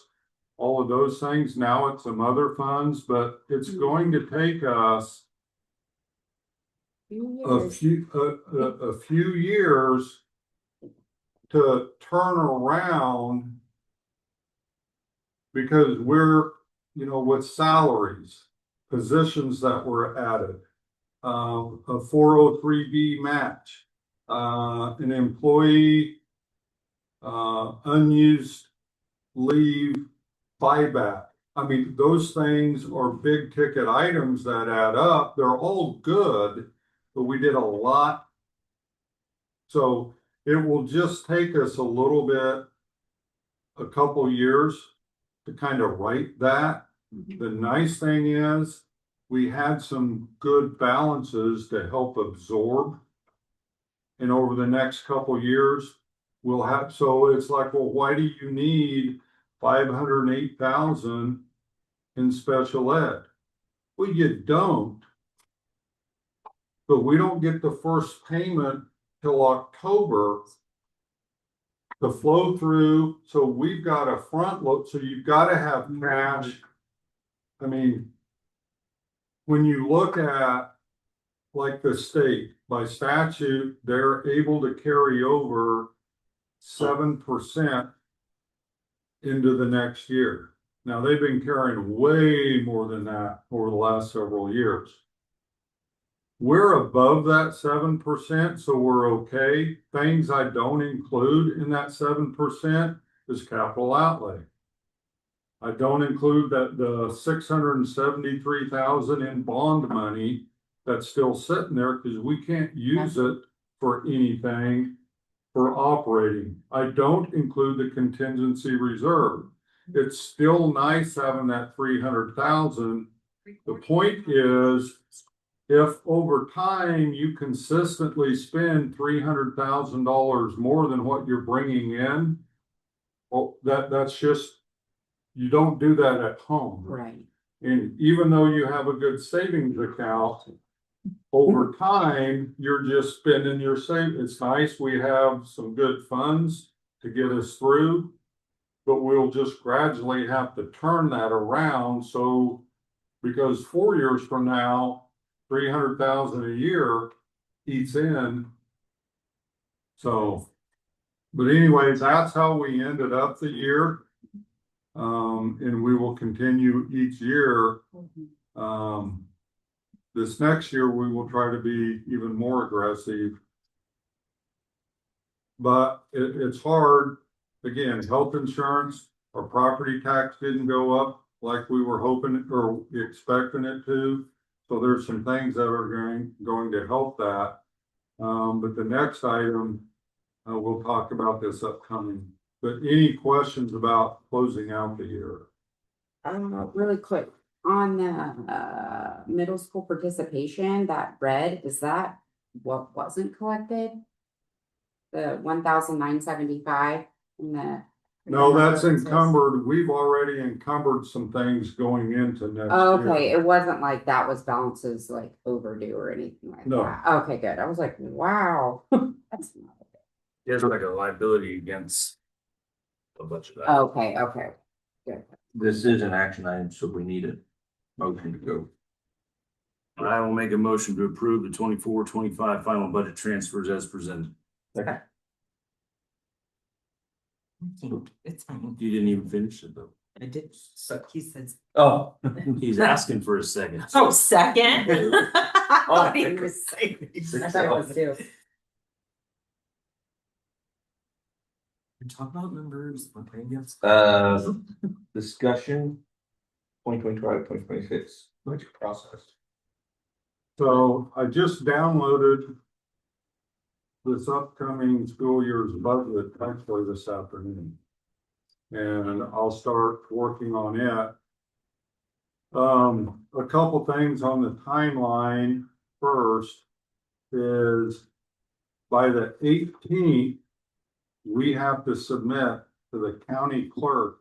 all of those things. Now it's some other funds, but it's going to take us a few years to turn around, because we're, with salaries, positions that were added, a 403B match, an employee unused leave buyback. I mean, those things are big ticket items that add up. They're all good, but we did a lot. So it will just take us a little bit, a couple years to kind of right that. The nice thing is we had some good balances to help absorb. And over the next couple years, we'll have, so it's like, well, why do you need 508,000 in special ed? Well, you don't, but we don't get the first payment till October to flow through. So we've got a front load. So you've got to have cash. I mean, when you look at like the state, by statute, they're able to carry over 7% into the next year. Now they've been carrying way more than that over the last several years. We're above that 7%, so we're okay. Things I don't include in that 7% is capital outlay. I don't include that the 673,000 in bond money that's still sitting there, because we can't use it for anything for operating. I don't include the contingency reserve. It's still nice having that 300,000. The point is, if over time you consistently spend $300,000 more than what you're bringing in, well, that's just, you don't do that at home. Right. And even though you have a good savings account, over time, you're just spending your savings. It's nice we have some good funds to get us through, but we'll just gradually have to turn that around. So, because 4 years from now, 300,000 a year eats in. So, but anyways, that's how we ended up the year. And we will continue each year. This next year, we will try to be even more aggressive. But it's hard. Again, health insurance, our property tax didn't go up like we were hoping or expecting it to. So there's some things that are going to help that. But the next item, we'll talk about this upcoming. But any questions about closing out the year? Really quick, on the middle school participation, that red, is that what wasn't collected? The 1,975 in the. No, that's encumbered. We've already encumbered some things going into next Okay, year. it wasn't like that was balances like overdue or anything like No. that. Okay, good. I was like, wow. That's not okay. There's like a liability against a bunch of that. Okay, good. This is an action item, so we need a motion to go. I will make a motion to approve the 24-25 final budget transfers as presented. It's fine. You didn't even finish it though. I did. So he says, Oh. He's asking for a second. oh, second? I thought he was saying. I thought it was too. Talk about numbers. Discussion. 2025-2026 budget process. So I just downloaded this upcoming school year's budget actually this afternoon. And I'll start working on it. A couple things on the timeline. First is by the 18th, we have to submit to the county clerk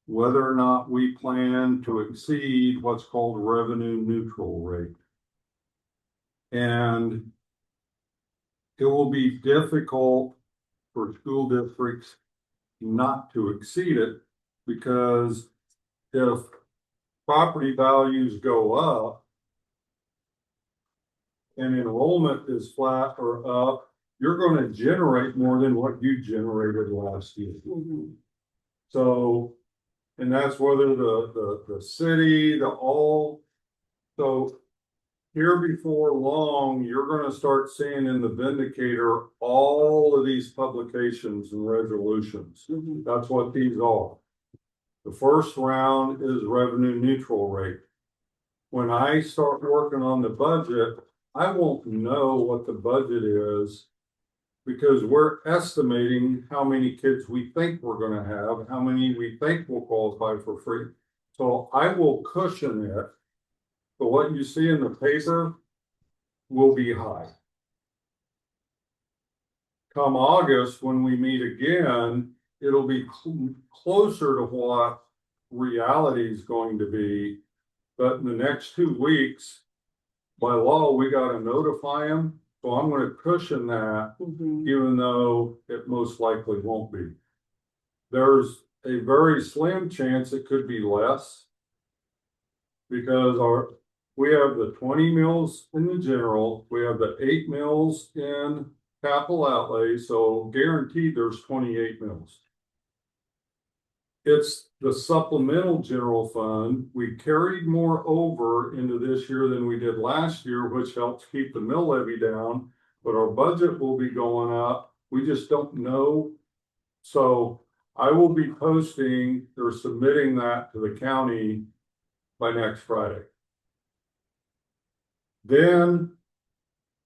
whether or not we plan to exceed what's called revenue neutral rate. And it will be difficult for school districts not to exceed it, because if property values go up and enrollment is flat or up, you're going to generate more than what you generated last year. So, and that's whether the city, so here before long, you're going to start seeing in the Vindicator all of these publications and resolutions. That's what these are. The first round is revenue neutral rate. When I start working on the budget, I won't know what the budget is, because we're estimating how many kids we think we're going to have, how many we think will qualify for free. So I will cushion it. But what you see in the paper will be high. Come August, when we meet again, it'll be closer to what reality is going to be. But in the next 2 weeks, by law, we got to notify them. So I'm going to cushion that, even though it most likely won't be. There's a very slim chance it could be less, because we have the 20 mills in the general, we have the 8 mills in capital outlay, so guaranteed there's 28 mills. It's the supplemental general fund. We carried more over into this year than we did last year, which helps keep the mill levy down, but our budget will be going up. We just don't know. So I will be posting or submitting that to the county by next Friday. Then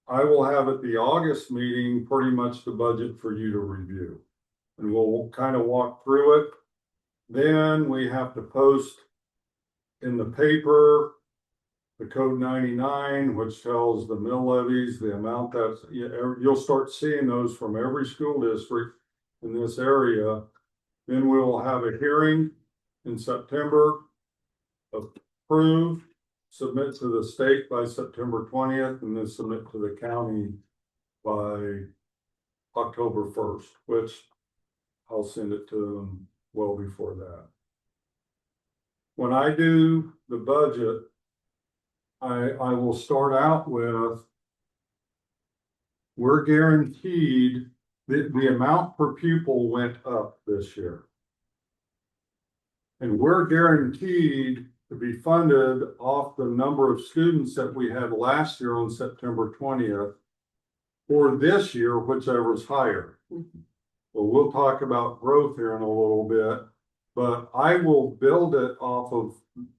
I will have at the August meeting pretty much the budget for you to review, and we'll kind of walk through it. Then we have to post in the paper the code 99, which tells the mill levies, the amount that's, you'll start seeing those from every school district in this area. Then we'll have a hearing in September, approved, submit to the state by September 20th, and then submit to the county by October 1st, which I'll send it to them well before that. When I do the budget, I will start out with, we're guaranteed the amount per pupil went up this year. And we're guaranteed to be funded off the number of students that we had last year on September 20th, or this year, whichever's higher. Well, we'll talk about growth here in a little bit, but I will build it off of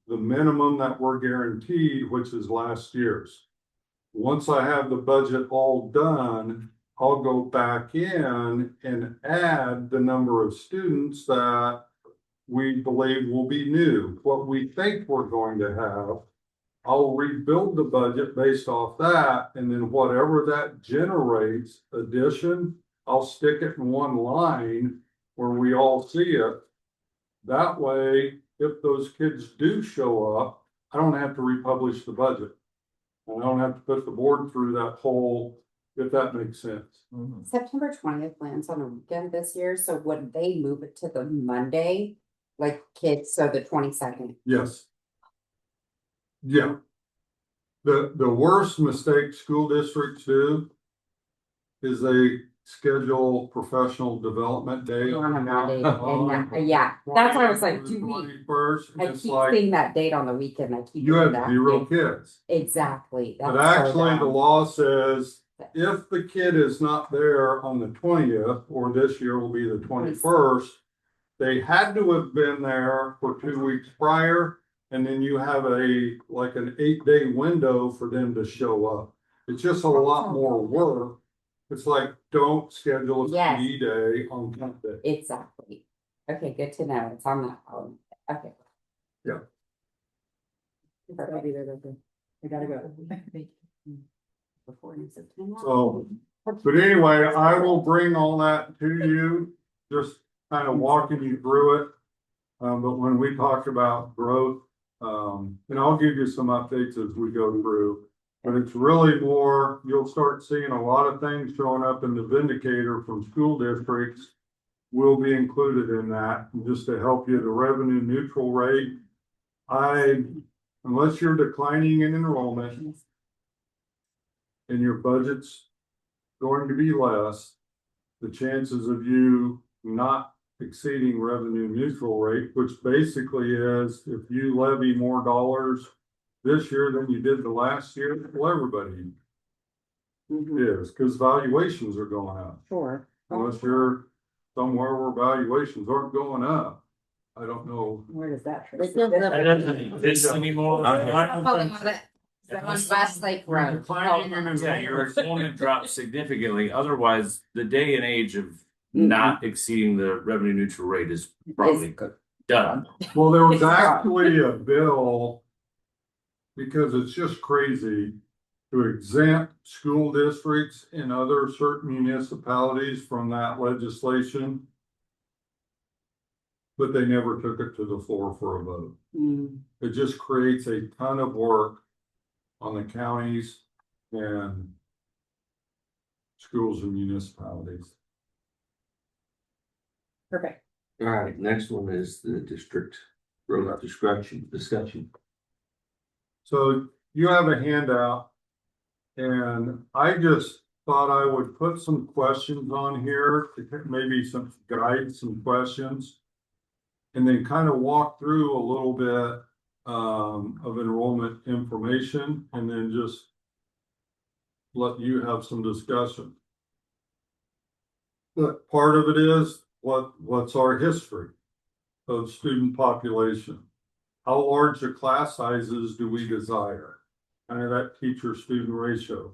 the minimum that we're guaranteed, which is last year's. Once I have the budget all done, I'll go back in and add the number of students that we believe will be new, what we think we're going to have. I'll rebuild the budget based off that, and then whatever that generates addition, I'll stick it in one line where we all see it. That way, if those kids do show up, I don't have to republish the budget. I don't have to put the board through that whole, if that makes sense. September 20th lands on a weekend this year, so would they move it to the Monday? Like kids, so the 22nd? Yes. Yeah. The worst mistake school districts do is they schedule professional development day On a Monday, and yeah, that's why I was like, do we? 21st, I it's keep like seeing that date on the weekend. I keep you doing have that. 0 kids. Exactly. But That's so actually, the dumb. law says if the kid is not there on the 20th, or this year will be the 21st, they had to have been there for 2 weeks prior. And then you have like an 8-day window for them to show up. It's just a lot more work. It's like, don't schedule a Yes. PD day on that day. Exactly. Okay, good to know. It's on that column. Okay. Yeah. I gotta go. Before in September. So, but anyway, I will bring all that to you, just kind of walking you through it. But when we talk about growth, and I'll give you some updates as we go through. But it's really more, you'll start seeing a lot of things showing up in the Vindicator from school districts will be included in that, just to help you the revenue neutral rate. Unless you're declining in enrollment and your budget's going to be less, the chances of you not exceeding revenue neutral rate, which basically is if you levy more dollars this year than you did the last year, well, everybody is, because valuations are going up. Sure. Unless you're somewhere where valuations aren't going up. I don't know. Where does that? This is the- I don't think this anymore. That one's Westlake Road. Yeah, your enrollment drops significantly. Otherwise, the day and age of not exceeding the revenue neutral rate is probably done. Well, there was actually a bill, because it's just crazy, to exempt school districts and other certain municipalities from that legislation. But they never took it to the floor for a vote. It just creates a ton of work on the counties and schools and municipalities. Perfect. All right, next one is the district rollout discussion. So you have a handout, and I just thought I would put some questions on here to maybe some guide, some questions. And then kind of walk through a little bit of enrollment information, and then just let you have some discussion. But part of it is what's our history of student population? How large the class sizes do we desire? Kind of that teacher-student ratio.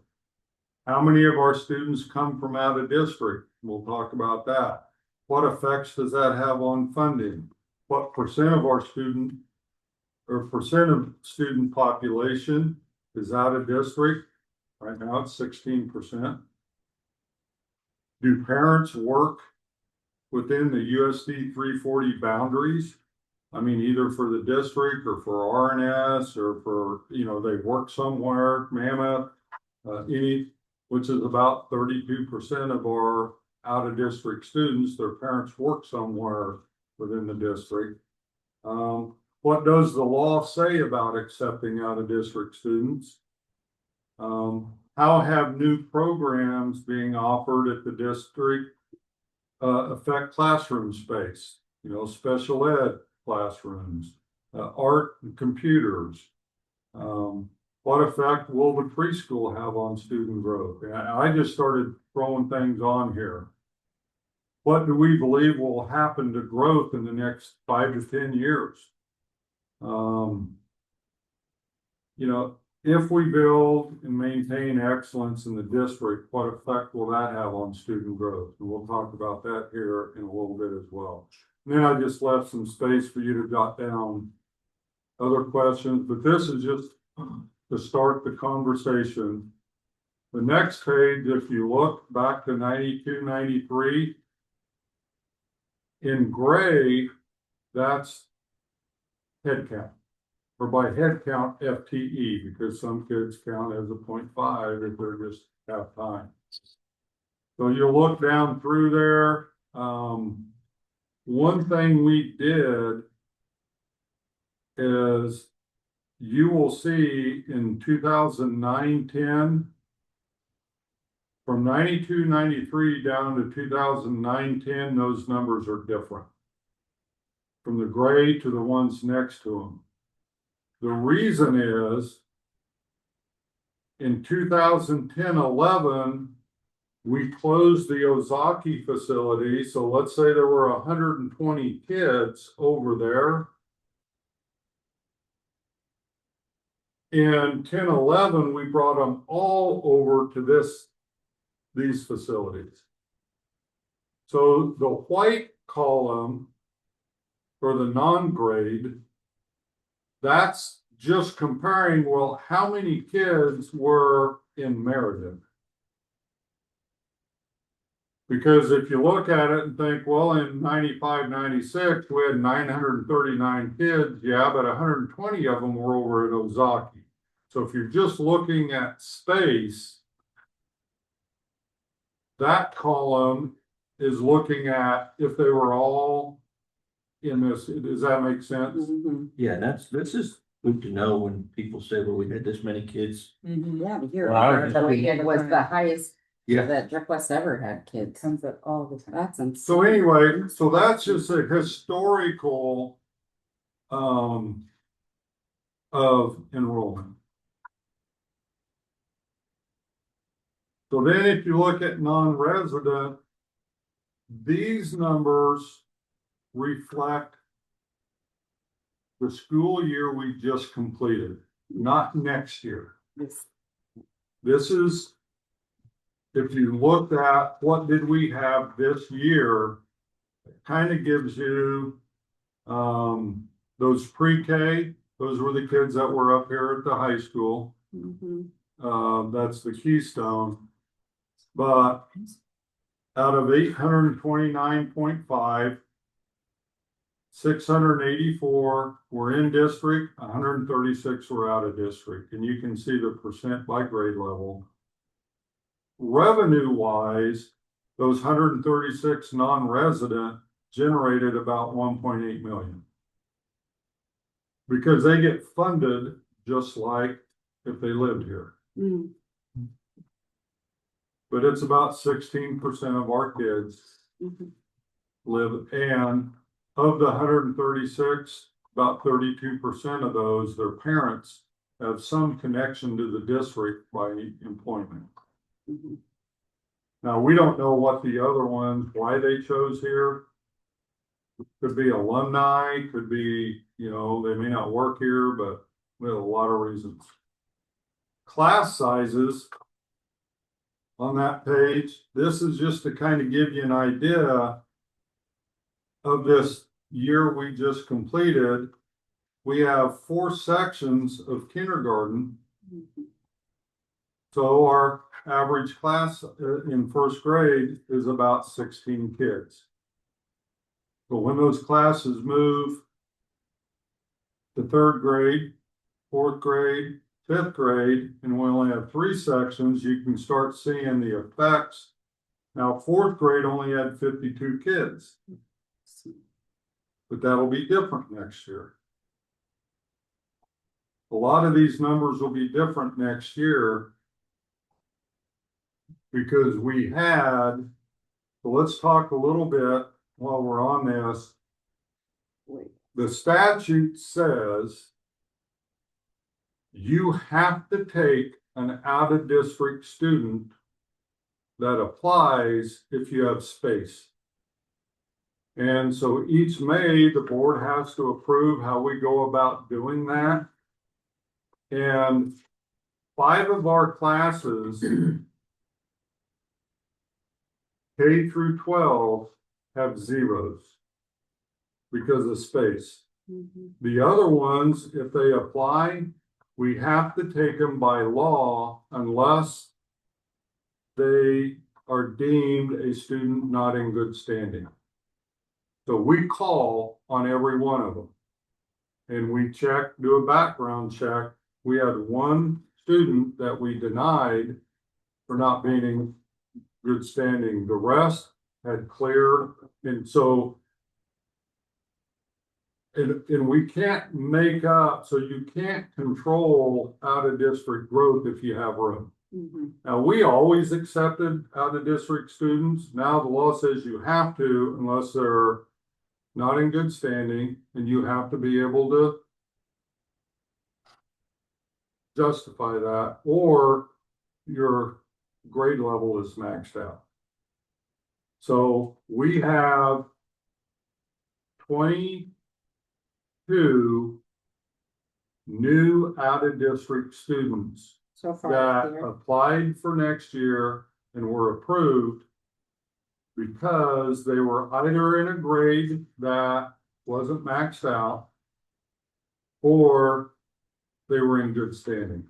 How many of our students come from out of district? We'll talk about that. What effects does that have on funding? What percent of our student population is out of district? Right now it's 16%. Do parents work within the USD 340 boundaries? I mean, either for the district or for RNS or for, they work somewhere, Mammoth, which is about 32% of our out of district students, their parents work somewhere within the district. What does the law say about accepting out of district students? How have new programs being offered at the district affect classroom space? Special ed classrooms, art and computers. What effect will the preschool have on student growth? And I just started throwing things on here. What do we believe will happen to growth in the next 5 to 10 years? If we build and maintain excellence in the district, what effect will that have on student growth? And we'll talk about that here in a little bit as well. And then I just left some space for you to jot down other questions, but this is just to start the conversation. The next page, if you look back to 92, 93, in gray, that's head count, or by head count FTE, because some kids count as a 0.5 if they're just half time. So you'll look down through there. One thing we did is you will see in 2009-10, from 92-93 down to 2009-10, those numbers are different. From the gray to the ones next to them. The reason is in 2010-11, we closed the Ozaki facility, so let's say there were 120 kids over there. In 10-11, we brought them all over to these facilities. So the white column for the non-grade, that's just comparing, well, how many kids were in Meriden? Because if you look at it and think, well, in 95, 96, we had 939 kids, yeah, but 120 of them were over at Ozaki. So if you're just looking at space, that column is looking at if they were all in this. Does that make sense? Mm-hmm. Yeah, this is good to know when people say, well, we had this many kids. Yeah, here. Well, I was- So it was the highest Yeah. that Jeff West ever had kids. Comes up all the time. That's insane. So anyway, so that's just a historical of enrollment. So then if you look at non-resident, these numbers reflect the school year we just completed, not next year. Yes. This is, if you looked at what did we have this year, it kind of gives you those pre-K, those were the kids that were up here at the high school. That's the Keystone. But out of 829.5, 684 were in district, 136 were out of district. And you can see the percent by grade level. Revenue wise, those 136 non-resident generated about 1.8 million. Because they get funded just like if they lived here. But it's about 16% of our kids live, and of the 136, about 32% of those, their parents have some connection to the district by employment. Now, we don't know what the other ones, why they chose here. Could be alumni, could be, you know, they may not work here, but we have a lot of reasons. Class sizes on that page, this is just to kind of give you an idea of this year we just completed. We have 4 sections of kindergarten. So our average class in first grade is about 16 kids. But when those classes move to third grade, fourth grade, fifth grade, and we only have 3 sections, you can start seeing the effects. Now, fourth grade only had 52 kids, but that'll be different next year. A lot of these numbers will be different next year because we had, so let's talk a little bit while we're on this. The statute says you have to take an out-of-district student that applies if you have space. And so each May, the board has to approve how we go about doing that. And 5 of our classes, K through 12, have zeros because of space. The other ones, if they apply, we have to take them by law unless they are deemed a student not in good standing. So we call on every one of them and we check, do a background check. We had 1 student that we denied for not being in good standing. The rest had cleared. And so, and we can't make up, so you can't control out of district growth if you have room. Now, we always accepted out of district students. Now the law says you have to, unless they're not in good standing, and you have to be able to justify that, or you're grade level is maxed out. So we have 22 new out-of-district students So far. that this year. applied for next year and were approved because they were either in a grade that wasn't maxed out or they were in good standing.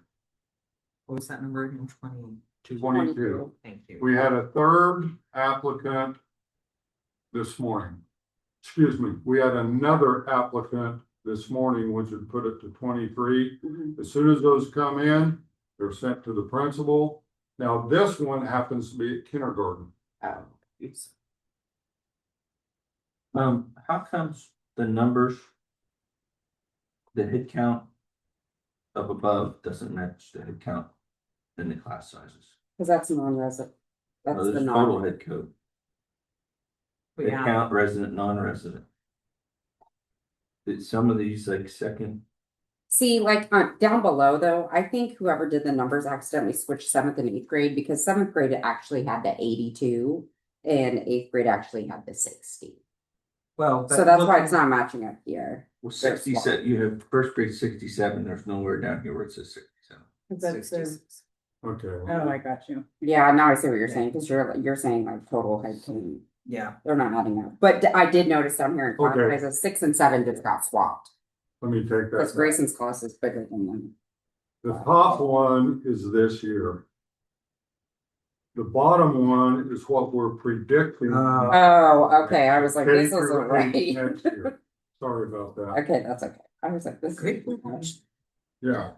What was that number in 22? 22. Thank you. We had a third applicant this morning. Excuse me, we had another applicant this morning, which would put it to 23. Mhm. As soon as those come in, they're sent to the principal. Now, this one happens to be at kindergarten. Oh, oops. How comes the numbers, the head count up above doesn't match the head count in the class sizes? Cause that's non-resident. That's Oh, the there's total non. head code. But Head yeah, count, resident, non-resident. Did some of these like second, See, like, down below though, I think whoever did the numbers accidentally switched 7th and 8th grade because 7th grade actually had the 82 and 8th grade actually had the 60. well, So but that's why looking- it's not matching up here. well, 67, you have first grade 67, there's nowhere down here where it says 67. That's the, 66. Okay. oh, I got you. Yeah, now I see what you're saying, because you're saying like total head count. Yeah, They're not adding up. But I did notice down here in class Okay. sizes, 6 and 7 just got swapped. Let me take Because that. Grayson's class is bigger than them. The top one is this year. The bottom one is what we're predicting. Oh, okay. I was like, K this isn't through right. 8 next year. Sorry about that. Okay, that's okay. I was like, this Great. is. Yeah,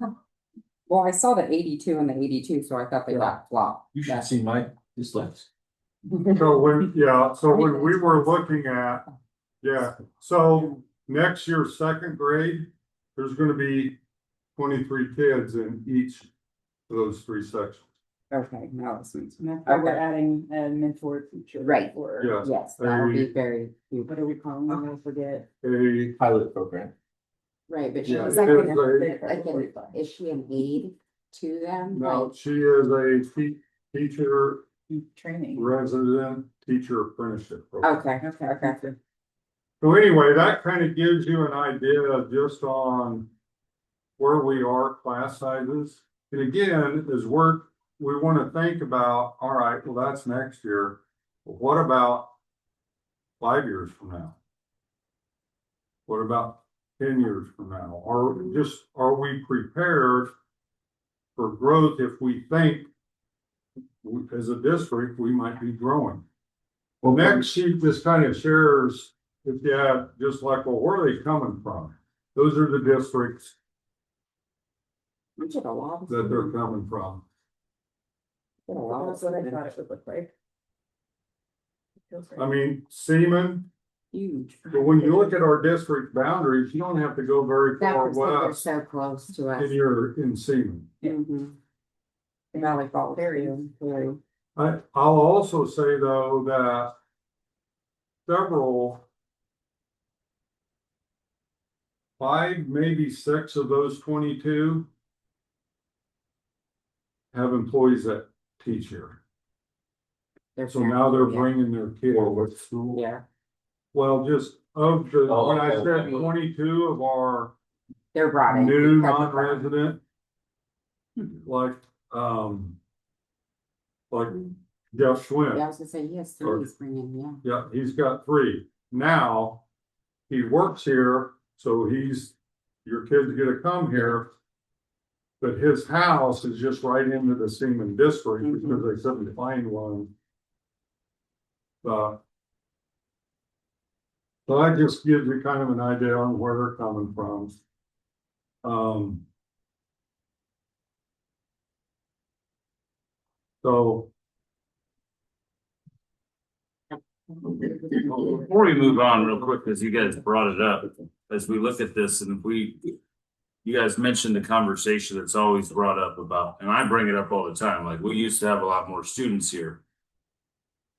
Well, I saw the 82 and the 82, so I thought they got flopped. You should see my dyslexia. so when we were looking at, so next year, second grade, there's gonna be 23 kids in each of those 3 sections. Okay, now it's makes And that's why we're Okay. adding a mentor teacher. Right. Or Yes, Yes, that'll be very what are we calling them? I forget. a, Pilot program. right. But Yeah, she's it like, is is she an aid to them? no, Like, she is a teacher, Training. resident, teacher apprenticeship program. okay. So anyway, that kind of gives you an idea just on where we are class sizes. And again, we want to think about, all right, well, that's next year. But what about 5 years from now? What about 10 years from now? Are we prepared for growth if we think as a district, we might be growing? Well, next sheet just kind of shares, if you have, just like, well, where are they coming from? Those are the districts We did a lot of that they're coming from. did a lot of That's what I thought it would look like. I mean, Seaman, huge. but when you look at our district boundaries, you don't have to go very That far was they're west so close to us. and you're in Seaman. Mhm. Valley Falls. too, very. I'll also say though that several, 5, maybe 6 of those 22 have employees that teach here. They're So now they're yeah. bringing their kids. What school? Yeah, Well, just of the, Oh, when I said okay. 22 of our they're brought in. new because of that. non-resident, like Jeff Schwinn. Yeah, I was gonna say, he has 3 he's bringing, yeah. Yeah, he's got 3. Now, he works here, so your kids get to come here. But his house is just right into the Seaman district Mhm. because they couldn't find one. So that just gives you kind of an idea on where they're coming from. So Before we move on real quick, because you guys brought it up, as we look at this and you guys mentioned the conversation that's always brought up about, and I bring it up all the time, like we used to have a lot more students here.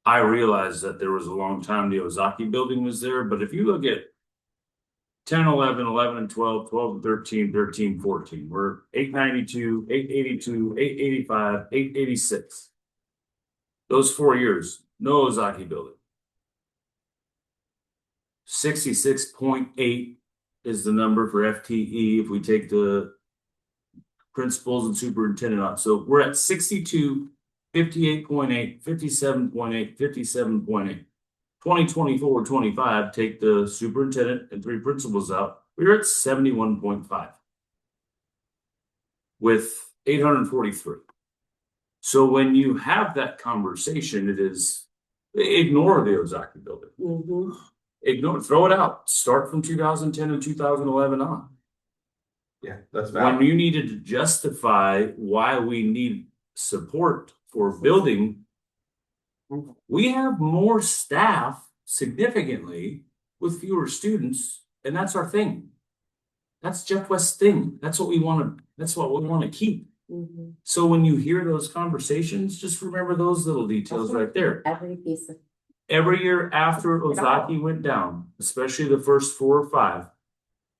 I realized that there was a long time the Ozaki building was there, but if you look at 10, 11, 11 and 12, 12 and 13, 13, 14, we're 892, 882, 885, 886. Those 4 years, no Ozaki building. 66.8 is the number for FTE if we take the principals and superintendent on. So we're at 62, 58.8, 57.8, 57.8. 2024-25, take the superintendent and 3 principals out, we're at 71.5 with 843. So when you have that conversation, it is ignore the Ozaki building. Ignore, throw it out. Start from 2010 and 2011 on. Yeah, that's When valid. you needed to justify why we need support for building, we have more staff significantly with fewer students, and that's our thing. That's Jeff West's thing. That's what we want to. That's what we want to keep. So when you hear those conversations, just remember those little details right there. Every piece of. Every year after Ozaki went down, especially the first 4 or 5,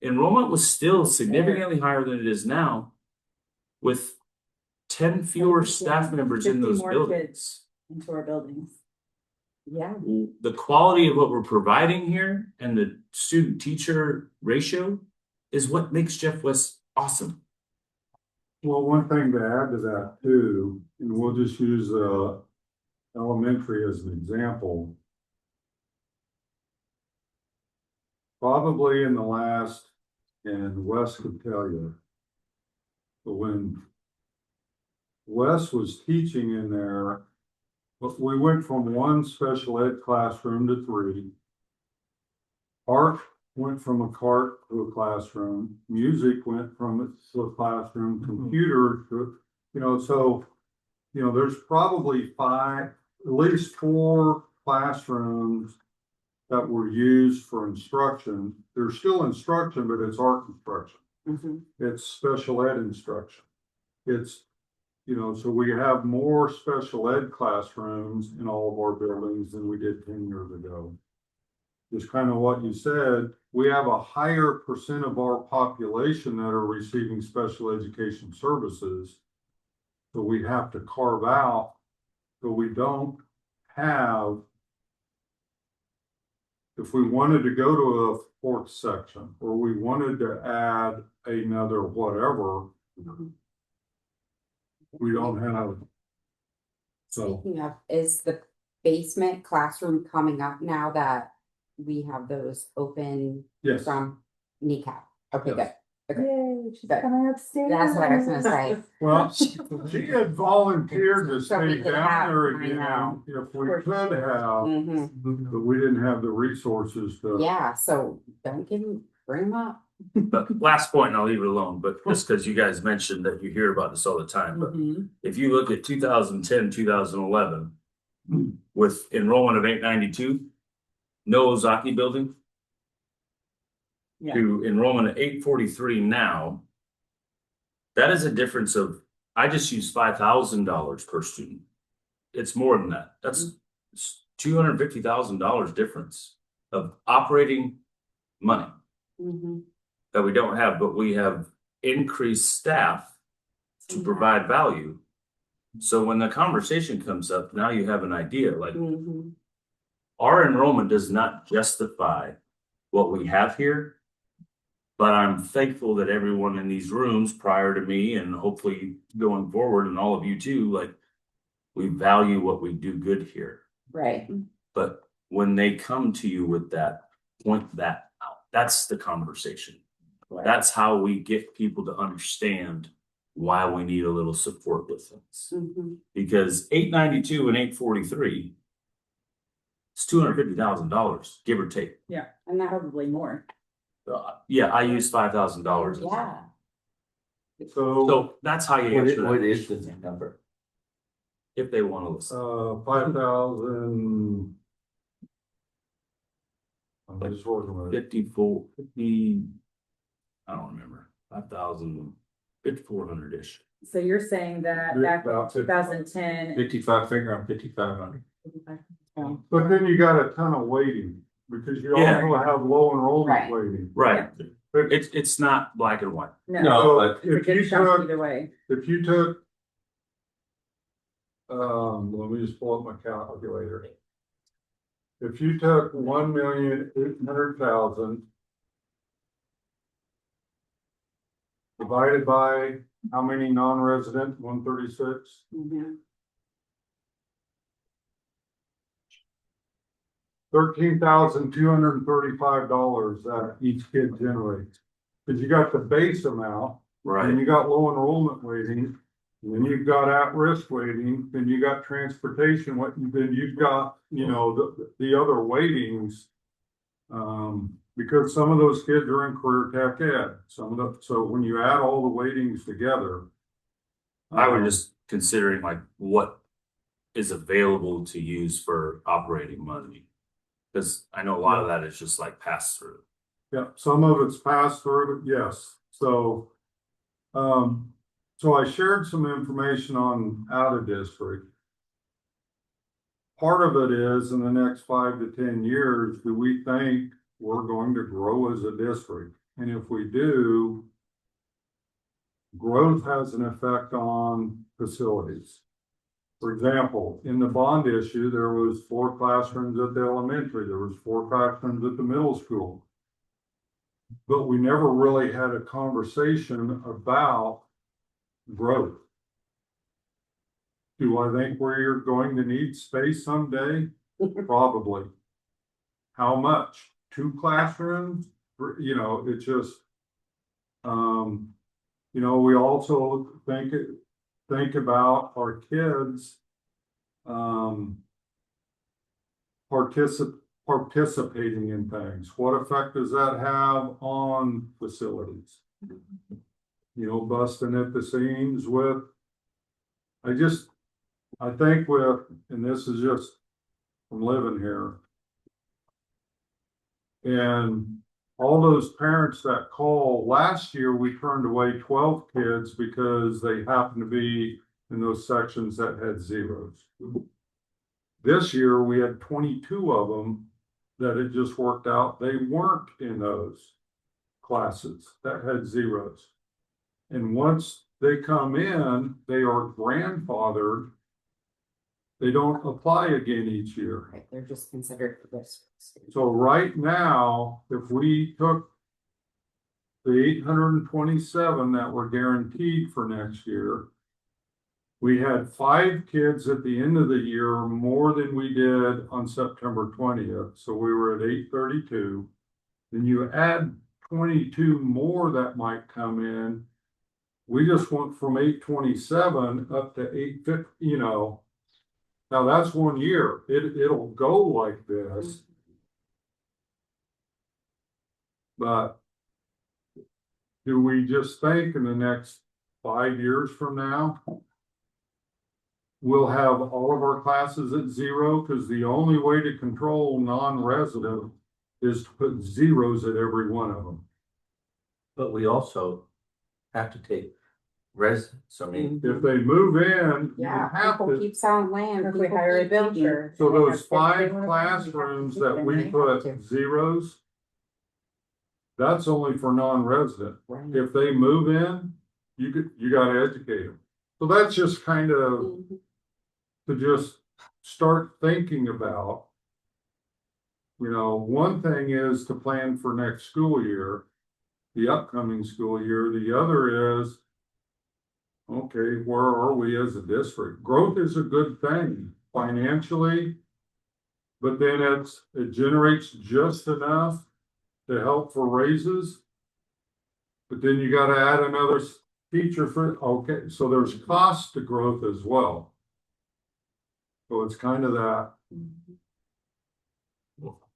enrollment was still significantly higher than it is now, with 10 fewer staff members in 50 those more buildings. kids into our buildings. Yeah. The quality of what we're providing here and the student teacher ratio is what makes Jeff West awesome. Well, one thing to add to that too, and we'll just use elementary as an example. Probably in the last, and Wes could tell you, but when Wes was teaching in there, but we went from 1 special ed classroom to 3. Art went from a cart to a classroom. Music went from it to a classroom. Computer to, so, there's probably 5, at least 4 classrooms that were used for instruction. There's still instruction, but it's art instruction. It's special ed instruction. It's, so we have more special ed classrooms in all of our buildings than we did 10 years ago. Just kind of what you said, we have a higher percent of our population that are receiving special education services. So we have to carve out, so we don't have, if we wanted to go to a 4th section, or we wanted to add another whatever, we don't have. So Speaking of, is the basement classroom coming up now that we have those open yes, from kneecap? Okay, Yes. good. Okay. Yay, she's Good. coming upstairs. That's what I was gonna say. well, she had volunteered to So we stay could down have, there I again know. if we could have, Mhm. but we didn't have the resources to. Yeah, so don't bring them up. But last point, and I'll leave it alone, but just because you guys mentioned that you hear about this all the time, but if you look at 2010, 2011, with enrollment of 892, no Ozaki building, Yeah. to enrollment of 843 now, that is a difference of, I just used $5,000 per student. It's more than that. That's $250,000 difference of operating money that we don't have, but we have increased staff to provide value. So when the conversation comes up, now you have an idea, like our enrollment does not justify what we have here. But I'm thankful that everyone in these rooms prior to me, and hopefully going forward, and all of you too, like, we value what we do good here. Right. But when they come to you with that, point that out. That's the conversation. That's how we get people to understand why we need a little support with things. Because 892 and 843, it's $250,000, give or take. Yeah, and probably more. Yeah, I used $5,000. Yeah. So that's how you answer What that, is the new number? if they want to listen. 5,000. I'm just working with it. 50, I don't remember, 5,000, 5,400-ish. So you're saying that back in About 2010. 55, figure on 5,500. But then you got a ton of waiting, because you Yeah. also have low enrollment Right. waiting. Right. It's not black and white. No, No, So but it's a good chunk either way. if you took let me just pull up my calculator. If you took 1,800,000 divided by how many non-resident, 136? Mhm. $13,235 that each kid generates. Cause you got the base amount, and Right, you got low enrollment weighting, and then you've got at-risk weighting, then you got transportation, then you've got, the other weightings. Because some of those kids are in career tech ed, so when you add all the weightings together. I was just considering like what is available to use for operating money. Cause I know a lot of that is just like pass through. Yeah, some of it's passed through, yes, so. So I shared some information on out of district. Part of it is in the next 5 to 10 years, do we think we're going to grow as a district? And if we do, growth has an effect on facilities. For example, in the bond issue, there was 4 classrooms at the elementary, there was 4 classrooms at the middle school. But we never really had a conversation about growth. Do I think we're going to need space someday? Probably. How much? 2 classrooms? It's just, we also think about our kids, participating in things. What effect does that have on facilities? Busting at the seams with, I think with, and this is just from living here. And all those parents that call, last year we turned away 12 kids because they happened to be in those sections that had zeros. This year we had 22 of them that it just worked out. They weren't in those classes that had zeros. And once they come in, they are grandfathered. They don't apply again each year. Right, they're just considered for this. So right now, if we took the 827 that were guaranteed for next year, we had 5 kids at the end of the year more than we did on September 20th. So we were at 832. Then you add 22 more that might come in. We just went from 827 up to 850, Now that's 1 year. It'll go like this. But do we just think in the next 5 years from now, we'll have all of our classes at 0? Because the only way to control non-resident is to put zeros at every one of them. But we also have to take residents, I mean. If they move in, you Yeah, have people to. keep selling land. If we people hire a keep teaching. builder. So they those have 5 51 classrooms people that we keep put them. zeros, that's only for non-resident. Right. If they move in, you gotta educate them. So that's just kind of Mhm. to just start thinking about. One thing is to plan for next school year, the upcoming school year. The other is, okay, where are we as a district? Growth is a good thing financially, but then it generates just enough to help for raises. But then you gotta add another teacher okay, so there's cost to growth as well. So it's kind of that.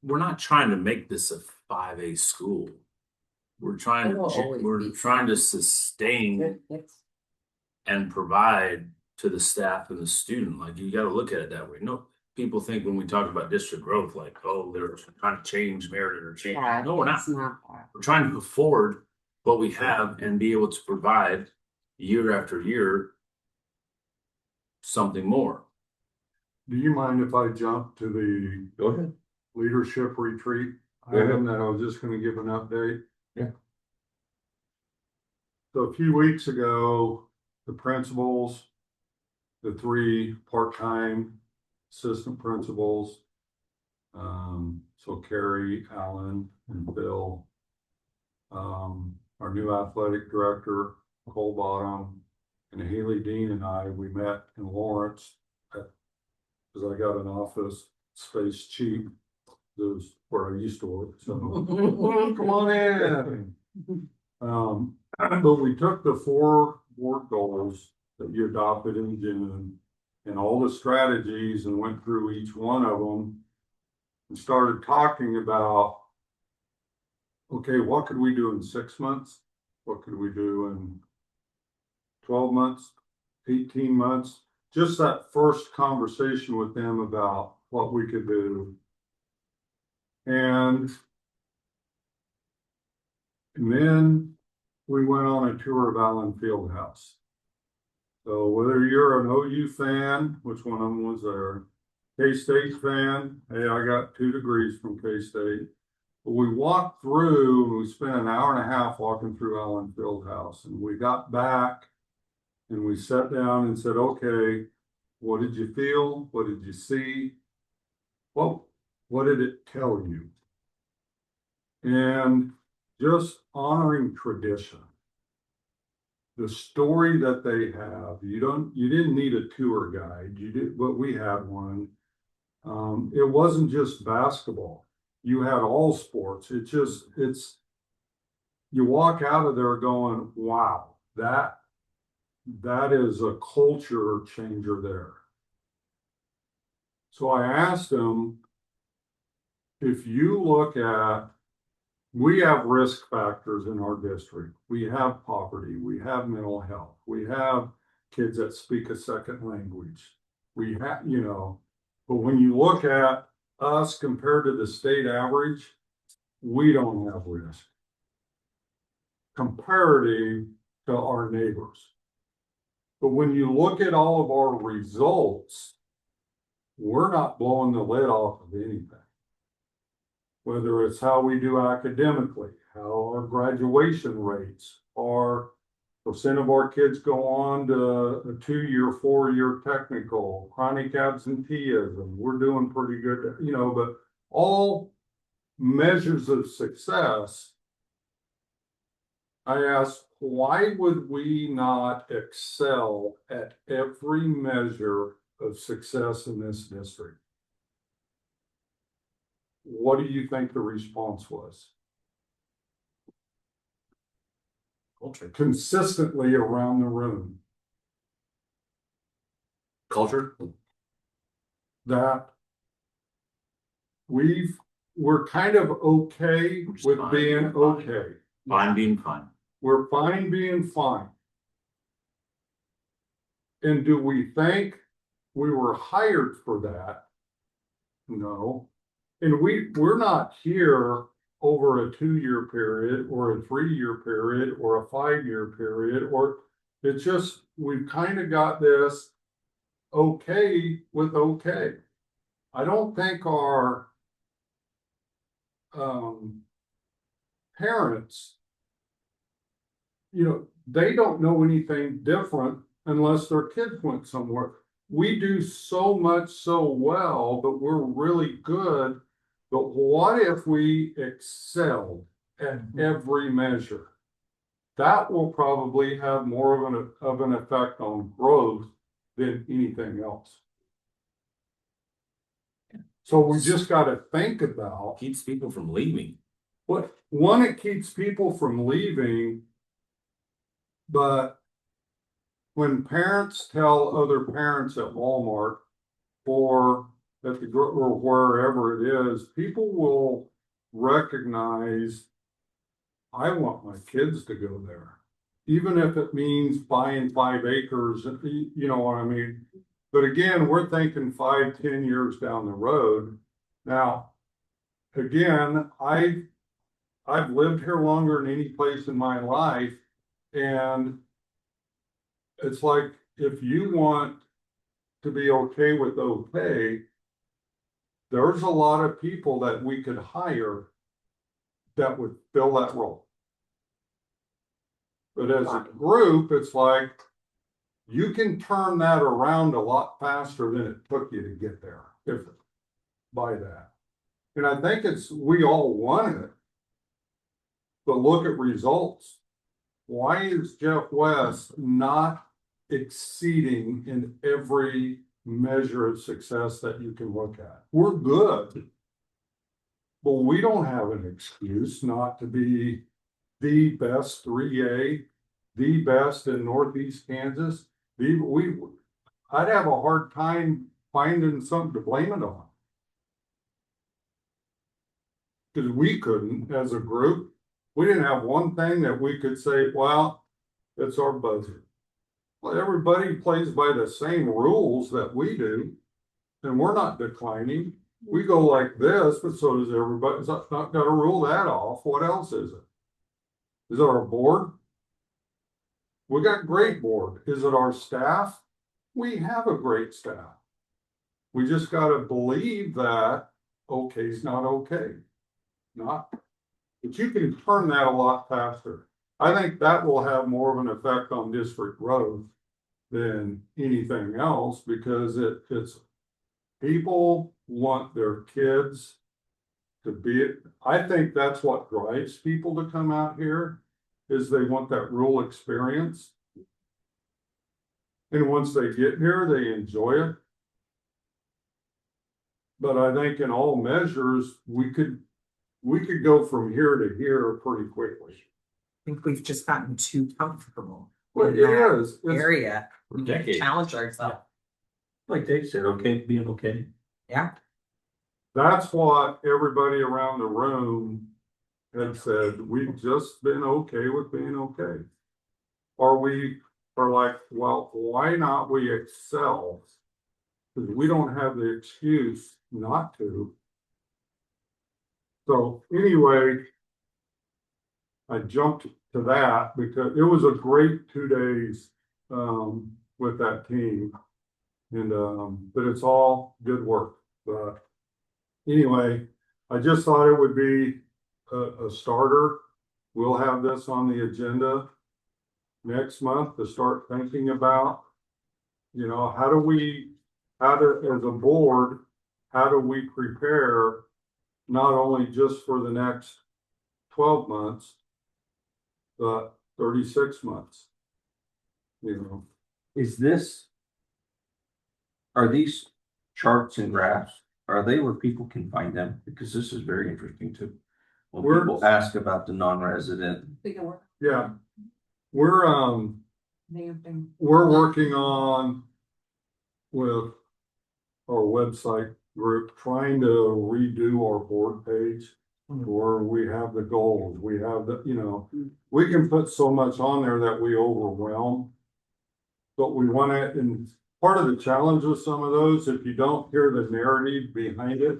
we're not trying to make this a 5A school. We're trying It will to, always we're be trying to sustain Good kids. and provide to the staff and the student. Like you got to look at it that way. No, people think when we talk about district growth, like, oh, they're trying to change merit or change. Yeah, No, we're not. it's not that. We're trying to afford what we have and be able to provide year after year something more. Do you mind if I jump to the Go ahead. leadership retreat? Go ahead. Item that I was just gonna give an update. Yeah. So a few weeks ago, the principals the 3 part-time assistant principals. So Carrie, Alan, and Bill. Our new athletic director, Cole Bottom, and Haley Dean and I, we met in Lawrence. Cause I got an office space cheap. Those where I used to work, so come on in. But we took the 4 board goals that you adopted in June and all the strategies and went through each one of them and started talking about, okay, what could we do in 6 months? What could we do in 12 months, 18 months? Just that first conversation with them about what we could do. And then we went on a tour of Allen Fieldhouse. So whether you're an OU fan, which one of them was there, K-State fan, hey, I got 2 degrees from K-State. But we walked through, and we spent an hour and a half walking through Allen Fieldhouse, and we got back and we sat down and said, okay, what did you feel? What did you see? What did it tell you? And just honoring tradition. The story that they have, you didn't need a tour guide, but we had one. It wasn't just basketball. You had all sports. You walk out of there going, wow, that is a culture changer there. So I asked them, if you look at, we have risk factors in our district. We have poverty. We have mental health. We have kids that speak a second language. We have, but when you look at us compared to the state average, we don't have risk comparative to our neighbors. But when you look at all of our results, we're not blowing the lid off of anything. Whether it's how we do academically, how our graduation rates are, percent of our kids go on to a 2-year, 4-year technical, chronic absenteeism, we're doing pretty good, but all measures of success, I asked, why would we not excel at every measure of success in this district? What do you think the response was? Culture. Consistently around the room. Culture. That we're kind of okay with being okay. Fine being fine. We're fine being fine. And do we think we were hired for that? No. And we're not here over a 2-year period or a 3-year period or a 5-year period, or it's just, we've kind of got this okay with okay. I don't think our parents, they don't know anything different unless their kids went somewhere. We do so much so well, but we're really good. But what if we excelled at every measure? That will probably have more of an effect on growth than anything else. So we just got to think about, Keeps people from leaving. it keeps people from leaving, but when parents tell other parents at Walmart or wherever it is, people will recognize, I want my kids to go there, even if it means buying 5 acres, you know what I mean? But again, we're thinking 5-10 years down the road. Now, again, I've lived here longer than any place in my life, and it's like, if you want to be okay with okay, there's a lot of people that we could hire that would fill that role. But as a group, it's like, you can turn that around a lot faster than it took you to get there, if, by that. And I think we all want it. But look at results. Why is Jeff West not exceeding in every measure of success that you can look at? We're good. But we don't have an excuse not to be the best 3A, the best in Northeast Kansas. I'd have a hard time finding something to blame it on. Because we couldn't, as a group, we didn't have one thing that we could say, well, it's our budget. Well, everybody plays by the same rules that we do, and we're not declining. We go like this, but so does everybody. It's not gonna rule that off. What else is it? Is it our board? We got great board. Is it our staff? We have a great staff. We just gotta believe that okay's not okay. But you can turn that a lot faster. I think that will have more of an effect on district growth than anything else, because it's people want their kids to be, I think that's what drives people to come out here, is they want that rural experience. And once they get here, they enjoy it. But I think in all measures, we could go from here to here pretty quickly. I think we've just gotten too comfortable. Well, in it that is. area. For We need to decades. challenge ourselves. Like Dave said, okay, being okay. Yeah. That's what everybody around the room had said. We've just been okay with being okay. Or we are like, well, why not we excel? Because we don't have the excuse not to. So anyway, I jumped to that because it was a great 2 days with that team. And but it's all good work. But anyway, I just thought it would be a starter. We'll have this on the agenda next month to start thinking about, you know, as a board, how do we prepare not only just for the next 12 months, but 36 months, you know. Are these charts and graphs, are they where people can find them? Because this is very interesting too. When We're- people ask about the non-resident, We can work. Yeah, we're working on with our website group, trying to redo our board page where we have the goals, we have the, you know, we can put so much on there that we overwhelm. But we want to, and part of the challenge with some of those, if you don't hear the narrative behind it,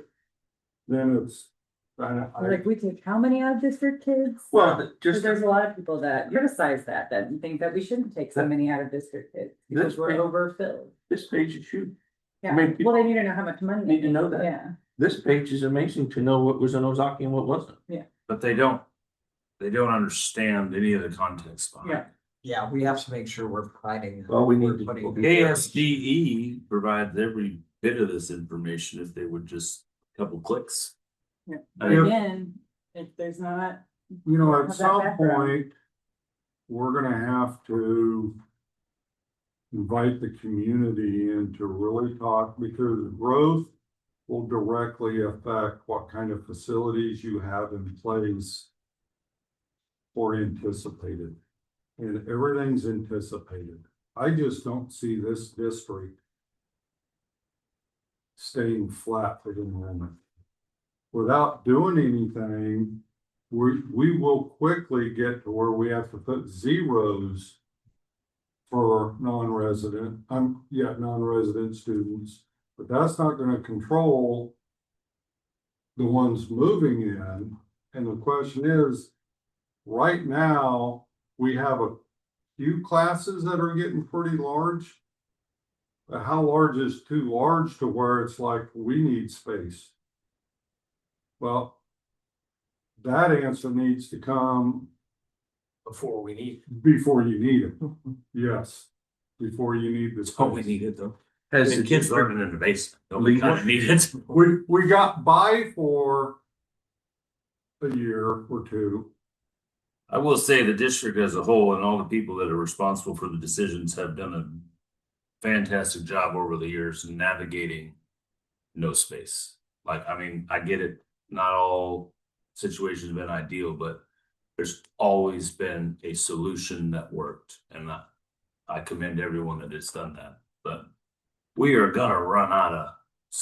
then it's. Like, we take how many out of district kids? well, Because just there's a lot of people that criticize that and think that we shouldn't take so many out of district kids because we're overfilled. this page is huge. Yeah, mean, people well, they need to know how much money. need to know that. Yeah, This page is amazing to know what was in Ozaki and what wasn't. But they don't understand any of the context behind it. Yeah, we have to make sure we're providing. Well, we need we're to- putting- KSDE provides every bit of this information if they would just a couple clicks. yeah. I But mean- again, if there's not, You know, Have at that some background. point, we're gonna have to invite the community in to really talk, because growth will directly affect what kind of facilities you have in place or anticipated. And everything's anticipated. I just don't see this district staying flat for the moment. Without doing anything, we will quickly get to where we have to put zeros for non-resident, non-resident students, but that's not gonna control the ones moving in. And the question is, right now, we have a few classes that are getting pretty large. But how large is too large to where it's like, we need space? Well, that answer needs to come Before we need. before you need it. Yes. before you need the That's all we space. needed though. Has The the kids district, learning in the basement. Nobody kind of needed. We got by for a year or two. I will say the district as a whole and all the people that are responsible for the decisions have done a fantastic job over the years in navigating no space. Like, I mean, I get it. Not all situations have been ideal, but there's always been a solution that worked. And I commend everyone that has done that. But we are gonna run out of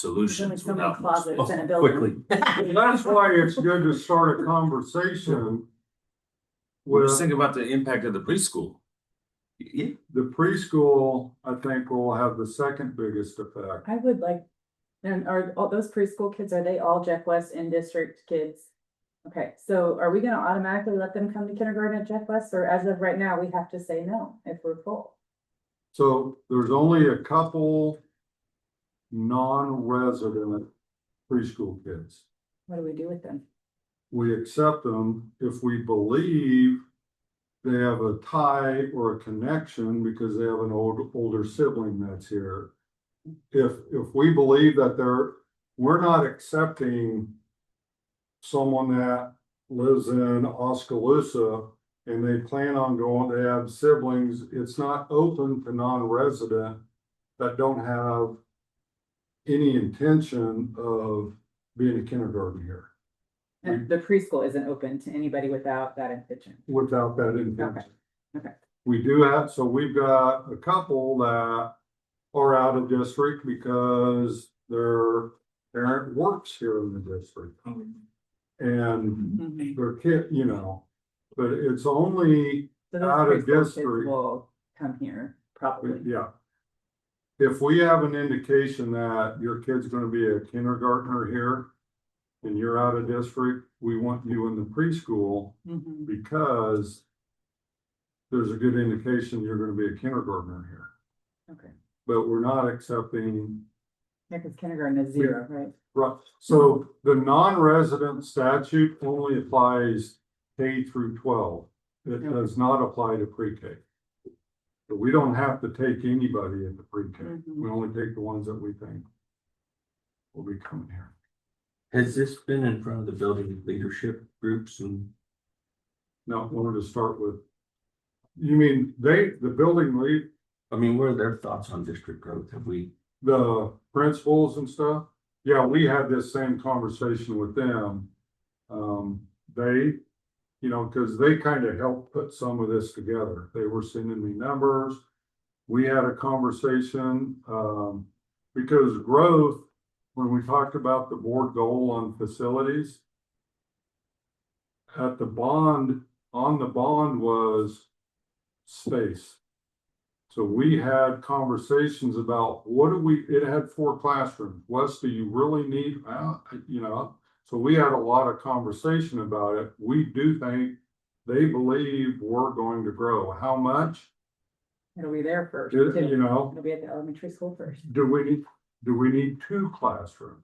There's only solutions so many without more space. closets in a building. quickly, And that's why it's good to start a conversation We're with just thinking about the impact of the preschool. yeah, the preschool. I think will have the second biggest effect. I would like, and are all those preschool kids, are they all Jeff West in district kids? Okay, so are we gonna automatically let them come to kindergarten at Jeff West, or as of right now, we have to say no if we're full? So there's only a couple non-resident preschool kids. What do we do with them? We accept them if we believe they have a tie or a connection because they have an older sibling that's here. If we believe that we're not accepting someone that lives in Oskaloosa and they plan on going, they have siblings, it's not open to non-resident that don't have any intention of being a kindergarten here And the preschool isn't open to anybody without that intention. without that intention. Okay. We do have, so we've got a couple that are out of district because their parent works here in the district. And their kid, you know, but it's only, So Out those of preschool kids district. will come here, probably. yeah. If we have an indication that your kid's gonna be a kindergartner here and you're out of district, we want you in the preschool Mhm. because there's a good indication you're gonna be a kindergartner here. Okay, But we're not accepting, yeah, because kindergarten is 0, right? right, so the non-resident statute only applies K through 12. It does not apply to pre-K. But we don't have to take anybody at the pre-K. Mhm. We only take the ones that we think will be coming here. has this been in front of the building leadership groups and? Now, I wanted to start with, you mean the building lead, I mean, what are their thoughts on district growth? Have we, the principals and stuff? Yeah, we had this same conversation with them. They, you know, because they kind of helped put some of this together. They were sending me numbers. We had a conversation, because growth, when we talked about the board goal on facilities, at the bond, on the bond was space. So we had conversations about it had 4 classrooms. Wes, do you really need, you know, so we had a lot of conversation about it. We do think they believe we're going to grow. How much? It'll be there first. You too. know, It'll be at the elementary school first. do we need 2 classrooms?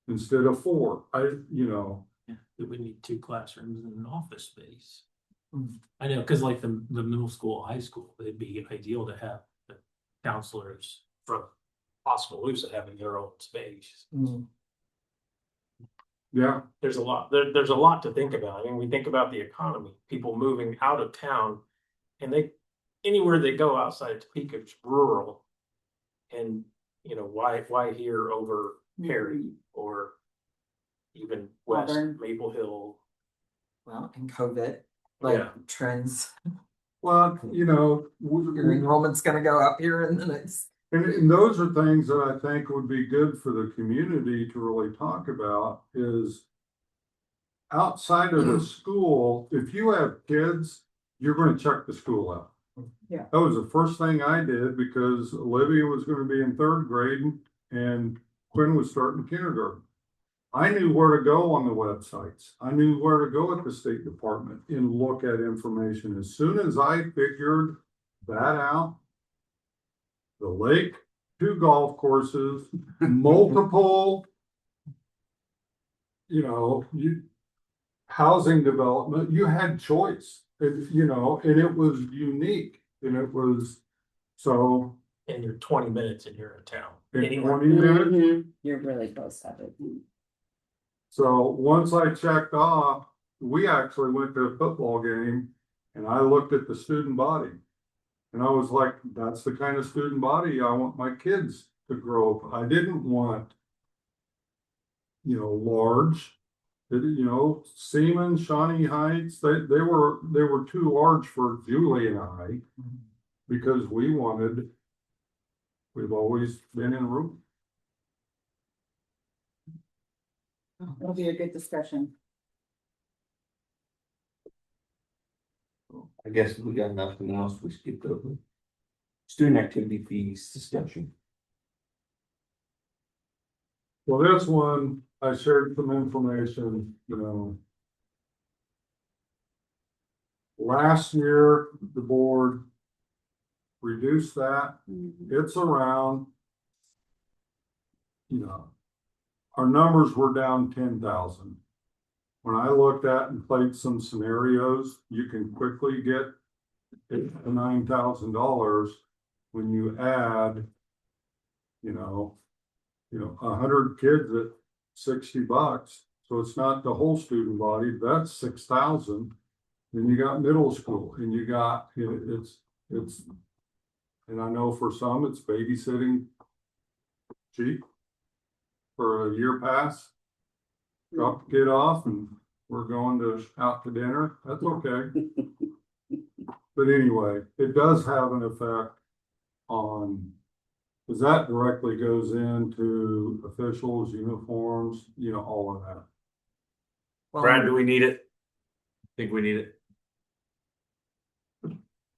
Instead of 4, you know, Do we need 2 classrooms and an office space? I know, cause like the middle school, high school, it'd be ideal to have the counselors from Oskaloosa having their own space. yeah, There's a lot, there's a lot to think about. I mean, we think about the economy, people moving out of town. And anywhere they go outside Topeka is rural. And, you know, why here over Perry or even West Auburn. Maple Hill? Well, and COVID, like Yeah. trends, well, you know, your enrollment's gonna go up here in the next. and those are things that I think would be good for the community to really talk about is outside of the school, if you have kids, you're going to check the school out. Yeah. That was the first thing I did because Olivia was going to be in 3rd grade and Quinn was starting kindergarten. I knew where to go on the websites. I knew where to go at the State Department and look at information. As soon as I figured that out, the lake, 2 golf courses, multiple, you know, housing development, you had choice, and, you know, and it was unique and it was So And you're 20 minutes and you're in town. in Anywhere. 20 minutes, Mhm. You're really close to it. so once I checked off, we actually went to a football game and I looked at the student body. And I was like, that's the kind of student body I want my kids to grow up. I didn't want, large. Seaman, Shawnee Heights, they were too large for Julie and I because we've always been in room. It'll be a good discussion. I guess we got nothing else, we skipped over. Student activity fees discussion. Well, this one, I shared some information, Last year, the board reduced that. It's around, our numbers were down 10,000. When I looked at and played some scenarios, you can quickly get $8,000 to $9,000 when you add, 100 kids at $60. So it's not the whole student body, that's 6,000. Then you got middle school and you got, it's, and I know for some it's babysitting cheap for a year pass. Drop the kid off and we're going out to dinner. That's okay. But anyway, it does have an effect on, because that directly goes into officials, uniforms, all of that. Well, Brad, do we need it? Think we need it?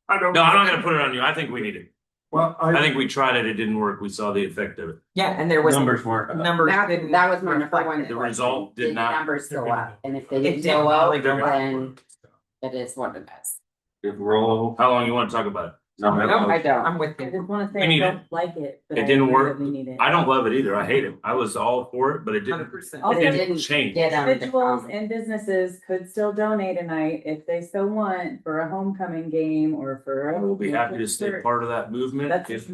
I don't. No, I'm not gonna put it on you. I think we need it. Well, I think we tried it. It didn't work. We saw the effect of it. yeah, and there was Numbers weren't up. numbers That, didn't that was my number reflect one. it. The result did the not. numbers go up, and if they It didn't didn't go up, really go up. then it is what it is. If we're all. How long you want to talk about it? No, I don't. I'm with I you. just wanna say We I need don't it. like it. but It I didn't agree work. that we need it. I don't love it either. I hate it. I was all for it, but it didn't. 100%. Also, It It didn't didn't change. get on the Individuals and businesses could still donate a night if they so want for a homecoming game or for. I will be happy to stay part of that movement. That's, if-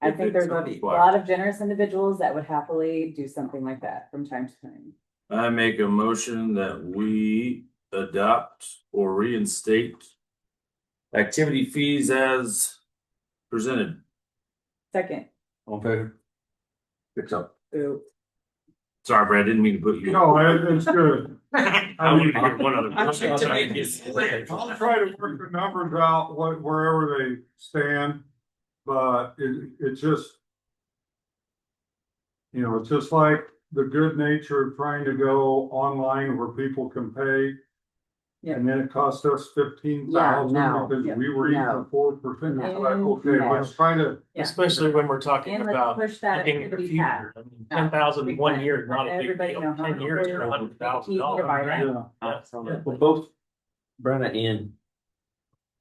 I if think it's there's a required. lot of generous individuals that would happily do something like that from time to time. I make a motion that we adopt or reinstate activity fees as presented. Second, On favor? Fix up. ooh, Sorry, Brad, didn't mean to put you. No, it's good. I want to hear one other I'm person. trying to make it split. I'll try to work the numbers out, wherever they stand, but it's just. It's just like the good nature of trying to go online where people can pay. Yeah. And then it cost us 15,000 Yeah, no, because yeah, we were eating no. 4%. It's like, No. okay, let's try to, Yeah. Especially when we're talking and let's about push that looking at the activity future. path. I mean, 10,000 in 1 year is not a big Everybody deal. know how 10 years for much $100,000. Yeah. yeah. Well, both Brenna and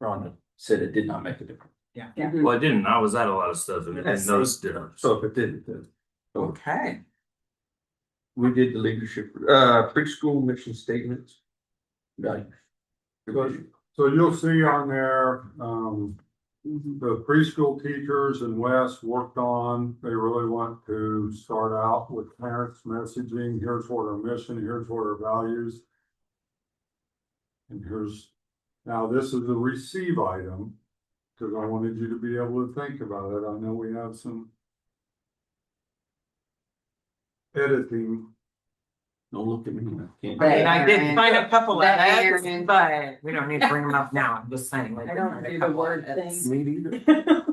Rhonda said it did not make a difference. Well, I didn't. I was at a lot of stuff and I didn't notice the difference. So if it didn't, then. So Okay. we did the leadership, preschool mission statements. Values. So you'll see on there, Mhm. the preschool teachers in West worked on, they really want to start out with parents messaging, here's what our mission, here's what our values. And now this is a receive item, because I wanted you to be able to think about it. I know we have some editing. Don't look at me. I can't. I mean, I did find a couple of That ads, Aaron- but we don't need to bring them up now. I'm just saying. like, I don't we do had a the couple word of edits. thing. Me neither.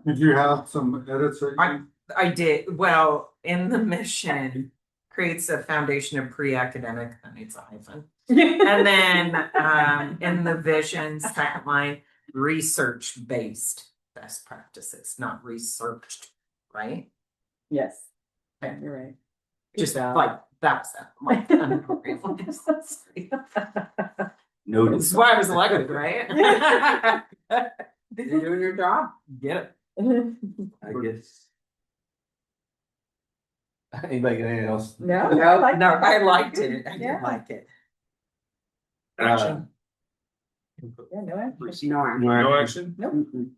Did you have some edits that you? I did, well, in the mission, creates a foundation of pre-academic, that needs a hyphen. And then, in the vision, second line, research-based best practices, not researched, right? Yes, yeah, you're right. Good Just job. like, that was that. Like, No. This is why I was elected, right? You're doing your job. Get it. I guess. Anybody got anything else? No, No, I like no, that. I liked it. I Yeah. did like it. Uh, Yeah, no action. No. No action? Nope. Mm-mm.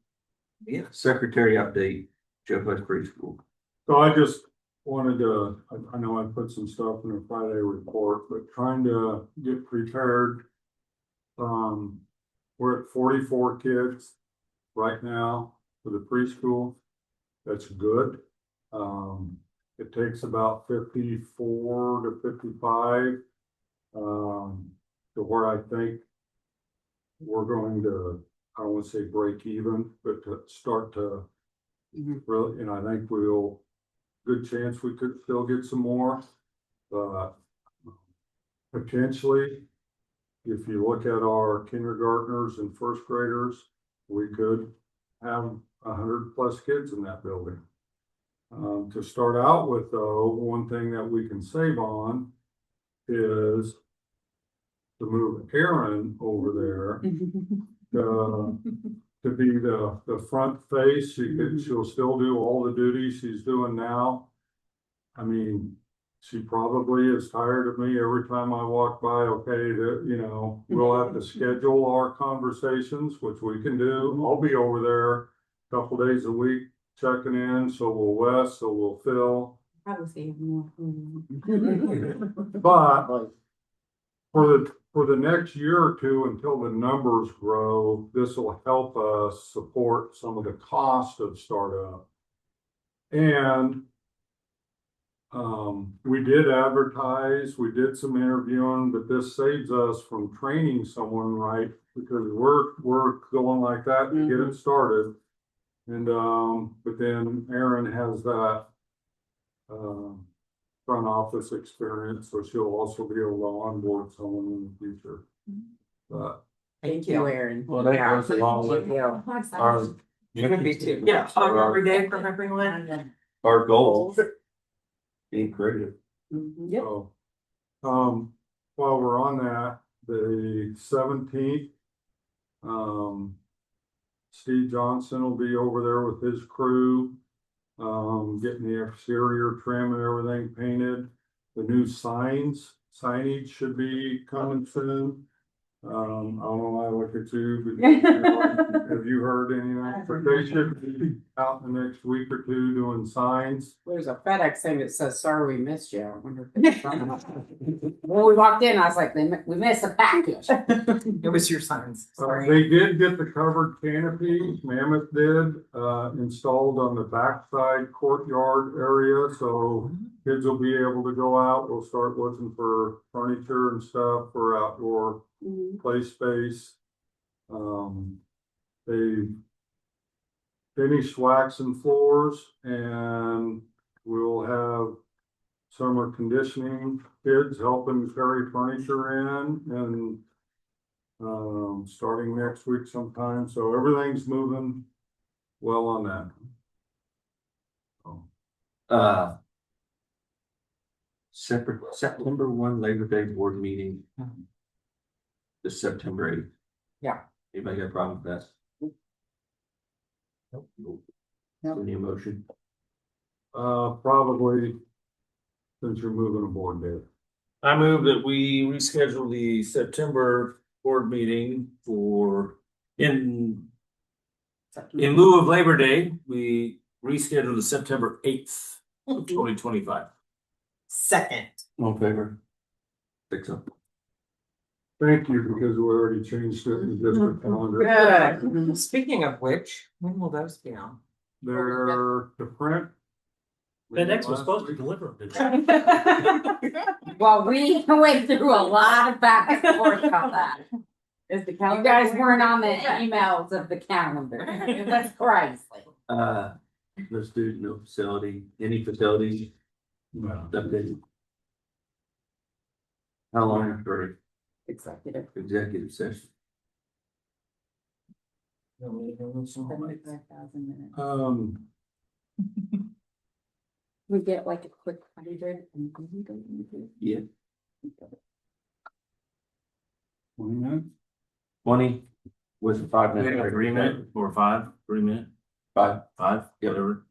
Secretary update, Jeff West Preschool. So I just wanted to, I know I put some stuff in the Friday report, but trying to get prepared. We're at 44 kids right now for the preschool. That's good. It takes about 54 to 55. To where I think we're going to, I don't want to say break even, but to start to really, and I think good chance we could still get some more. But potentially, if you look at our kindergartners and first graders, we could have 100+ kids in that building. To start out with though, one thing that we can save on is to move Erin over there to be the front face. She'll still do all the duties she's doing now. I mean, she probably is tired of me every time I walk by. Okay, we'll have to schedule our conversations, which we can do. I'll be over there a couple days a week checking in. So will Wes, so will Phil. Probably save more. But for the next year or two, until the numbers grow, this will help us support some of the cost of startup. And we did advertise, we did some interviewing, but this saves us from training someone, right? Because we're going like that to get it started. And but then Erin has that front office experience, so she'll also be able to onboard someone in the future. But Thank you. Erin. Well, that goes along with our, Me too. Yeah, every day from everyone. our goals. Being creative. Yep. so, while we're on that, the 17th, Steve Johnson will be over there with his crew, getting the exterior trim and everything painted. The new signage should be coming soon. I don't know why I look at you, but have you heard anything? But they should be out in the next week or two doing signs. There's a FedEx thing that says, sorry, we missed you. I wonder if it's from us. When we walked in, I was like, we missed a package. It was your signs. Sorry. They did get the covered canopy, Mammoth did, installed on the backside courtyard area, so kids will be able to go out. We'll start looking for furniture and stuff for outdoor play space. They finished waxing floors, and we'll have summer conditioning kids helping carry furniture in, and starting next week sometime. So everything's moving well on that. September 1 Labor Day board meeting. This September 8th. Yeah. Anybody got a problem with that? Nope. Any motion? Probably since you're moving aboard there. I move that we reschedule the September board meeting for, in lieu of Labor Day, we reschedule the September 8th, 2025. Second. All in favor? Fix up. Thank you, because we already changed it in the district calendar. Good. Speaking of which, when will those be on? They're the print. FedEx was supposed to deliver them. Well, we went through a lot of back and forth about that. Is the You calendar? guys weren't on the emails of the calendar. It was crazy. No student, no facility, any facilities No. updated. How long for Executive. executive session? 75,000 minutes. We get like a quick 100. Yeah. 20 minutes? 20 with a 5-minute break. 3 minute or 3 minute, 5. whatever.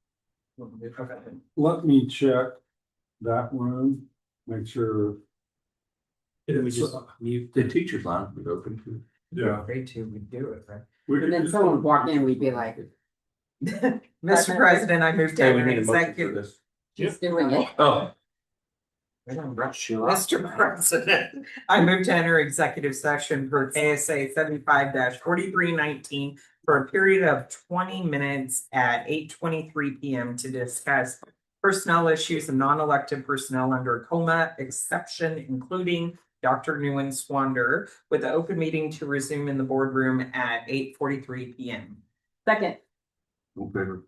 Let me check that room, make sure. Did we just Mute the teacher's line was open too. Yeah. Grade 2, we do it, right? We And could then just- someone would walk in, we'd be like, Mr. President, I move to Okay, we enter need a motion for executive. this. She's doing it. Oh, Mr. President, I move to enter executive session per KSA 75-4319 for a period of 20 minutes at 8:23 PM to discuss personnel issues and non-elected personnel under coma exception, including Dr. Nguyen Swander, with the open meeting to resume in the boardroom at 8:43 PM. Second. in favor.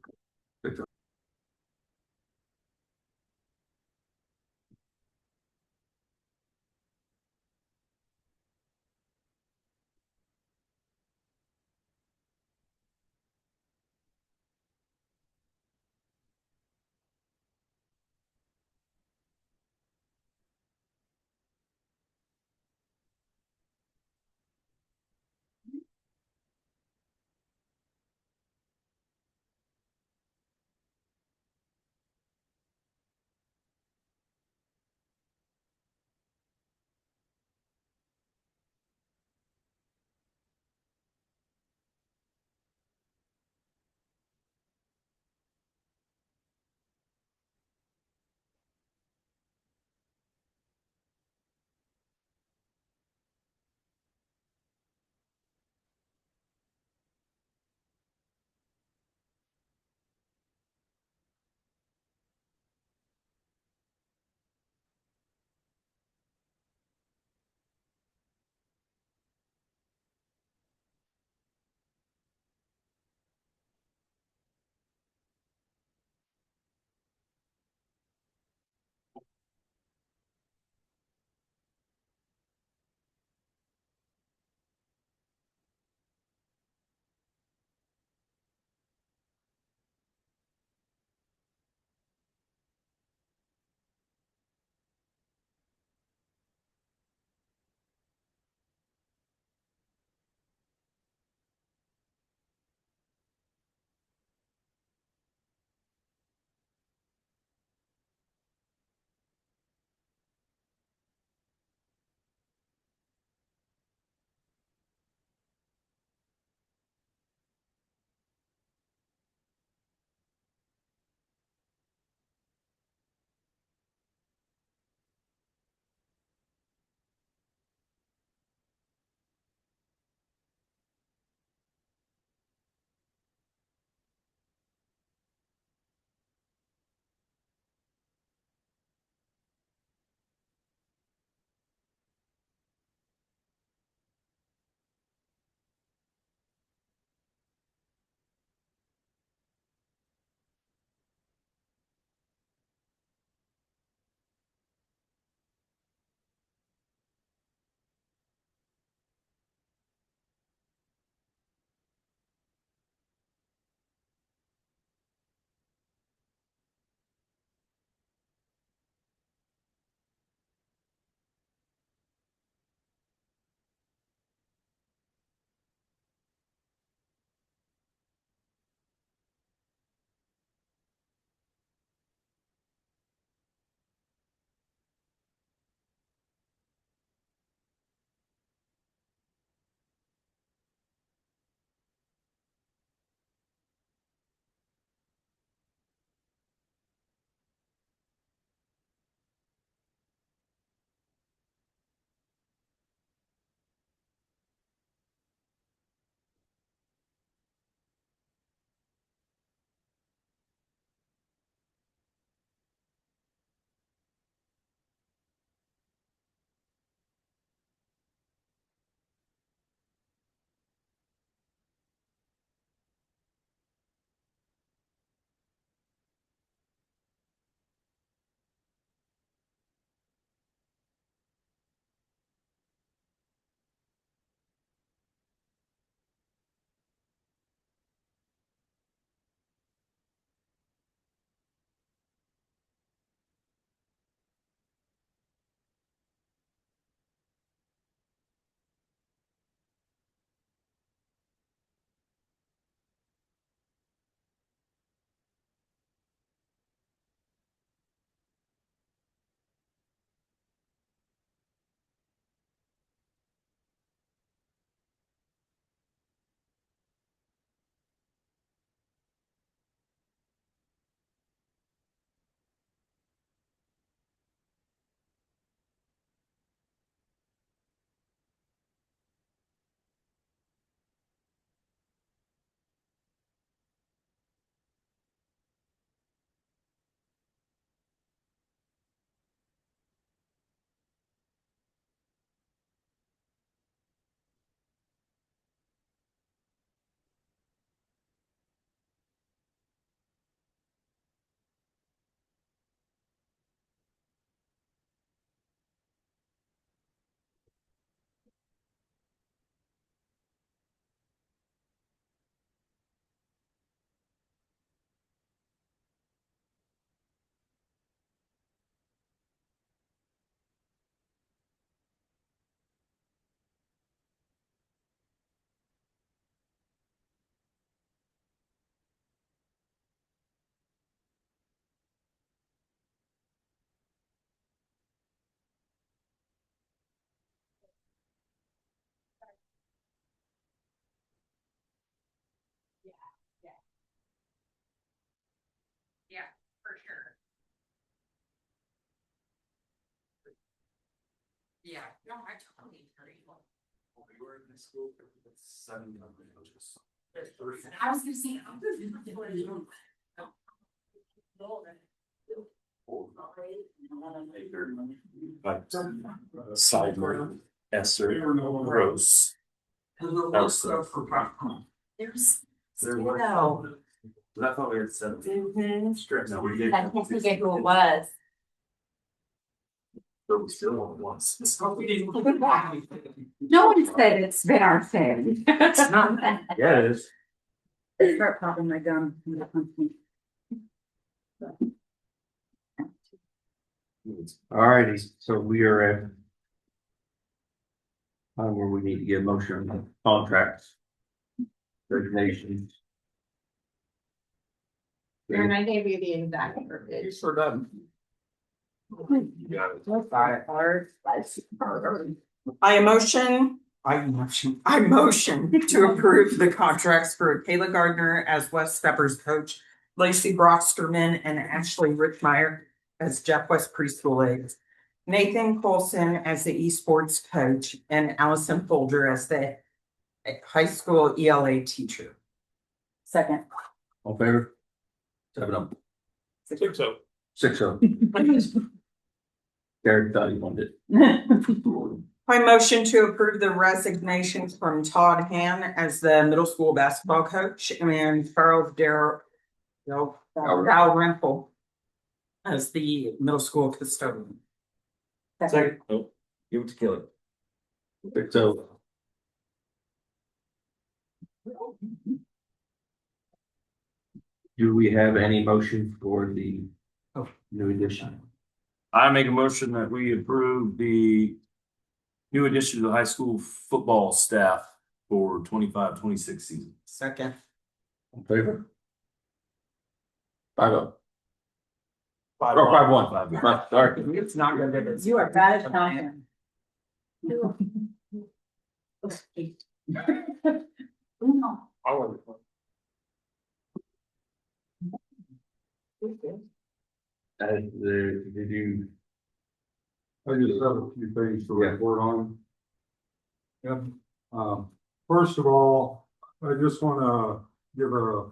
Yeah, for sure. Yeah, no, I totally agree. We were in the school for 7 coaches. I was gonna say. Like Cyber, Esser, Gross. There's. No. I thought we had 7. No, we did. I can't forget who it was. But we still only once. No one said it's been our thing. It's not that. Yeah, it is. Start popping my gum. Alrighty, so we are at time where we need to get a motion on contracts. Resignations. And I gave you the exact verbiage. Sure done. You got it. I motion to approve the contracts for Kayla Gardner as West Steppers coach, Lacey Brocksterman and Ashley Richmeyer as Jeff West preschool aides, Nathan Colson as the esports coach, and Allison Folger as the high school ELA teacher. Second. All in favor? 7-0. 6-0. 6-0. Derek thought he wanted it. I motion to approve the resignations from Todd Han as the middle school basketball coach and Charles Dalrymple as the middle school custodian. Second. Oh, give it to Kelly. 6-0. Do we have any motion for the new addition? I make a motion that we approve the new addition to the high school football staff for 25-26 season. Second. In favor? 5-0. 5-1. Or 5-1. Sorry. It's not good. You are bad at time. I wonder. Did you? I just have a few things to report on. Yep. First of all, I just wanna give a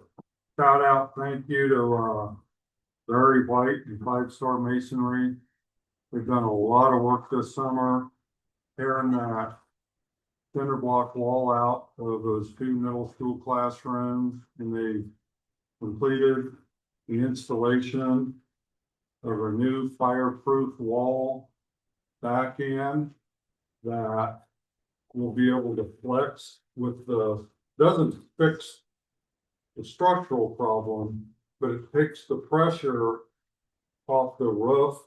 shout out, thank you to, Barry White and 5 Star Masonry. They've done a lot of work this summer, tearing that cinder block wall out of those 2 middle school classrooms, and they completed the installation of a new fireproof wall back in that will be able to flex with doesn't fix the structural problem, but it takes the pressure off the roof.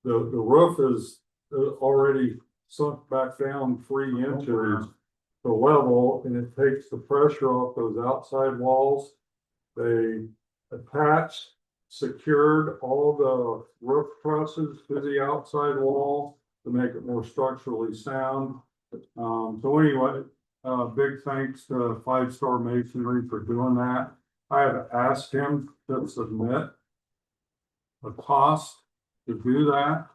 The roof is already sunk back down 3 inches to level, and it takes the pressure off those outside walls. They attached, secured all the roof trusses to the outside wall to make it more structurally sound. So anyway, big thanks to 5 Star Masonry for doing that. I have asked him to submit a cost to do that.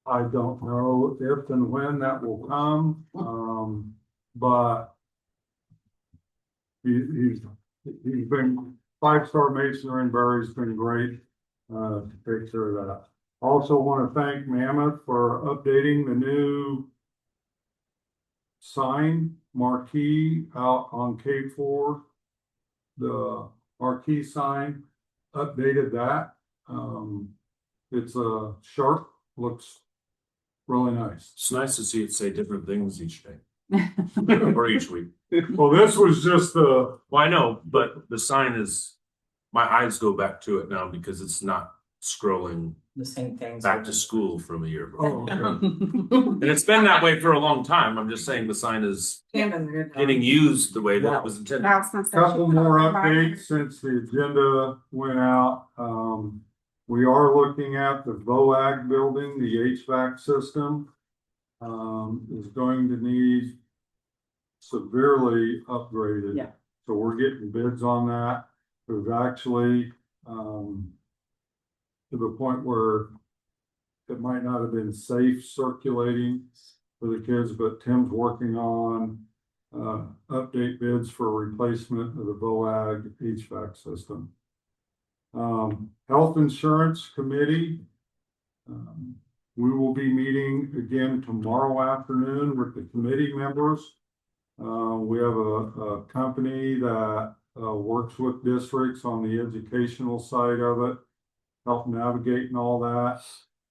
I don't know if and when that will come, but he's been 5 Star Masonry and Barry's been great to take care of that. Also want to thank Mammoth for updating the new sign marquee out on K4. The marquee sign, updated that. It's a sharp, looks really nice. It's nice to see it say different things each day. Or each week. Well, this was just the, Well, I know, but the sign is, my eyes go back to it now because it's not scrolling The same things. back to school from a year before. oh, okay. And it's been that way for a long time. I'm just saying the sign is getting used the way that it was intended. Couple more updates since the agenda went out. We are looking at the BoAg building, the HVAC system. Is going to need severely upgraded. Yeah. So we're getting bids on that. There's actually, to the point where it might not have been safe circulating for the kids, but Tim's working on update bids for replacement of the BoE HVAC system. Health Insurance Committee. We will be meeting again tomorrow afternoon with the committee members. We have a company that works with districts on the educational side of it, help navigate and all that.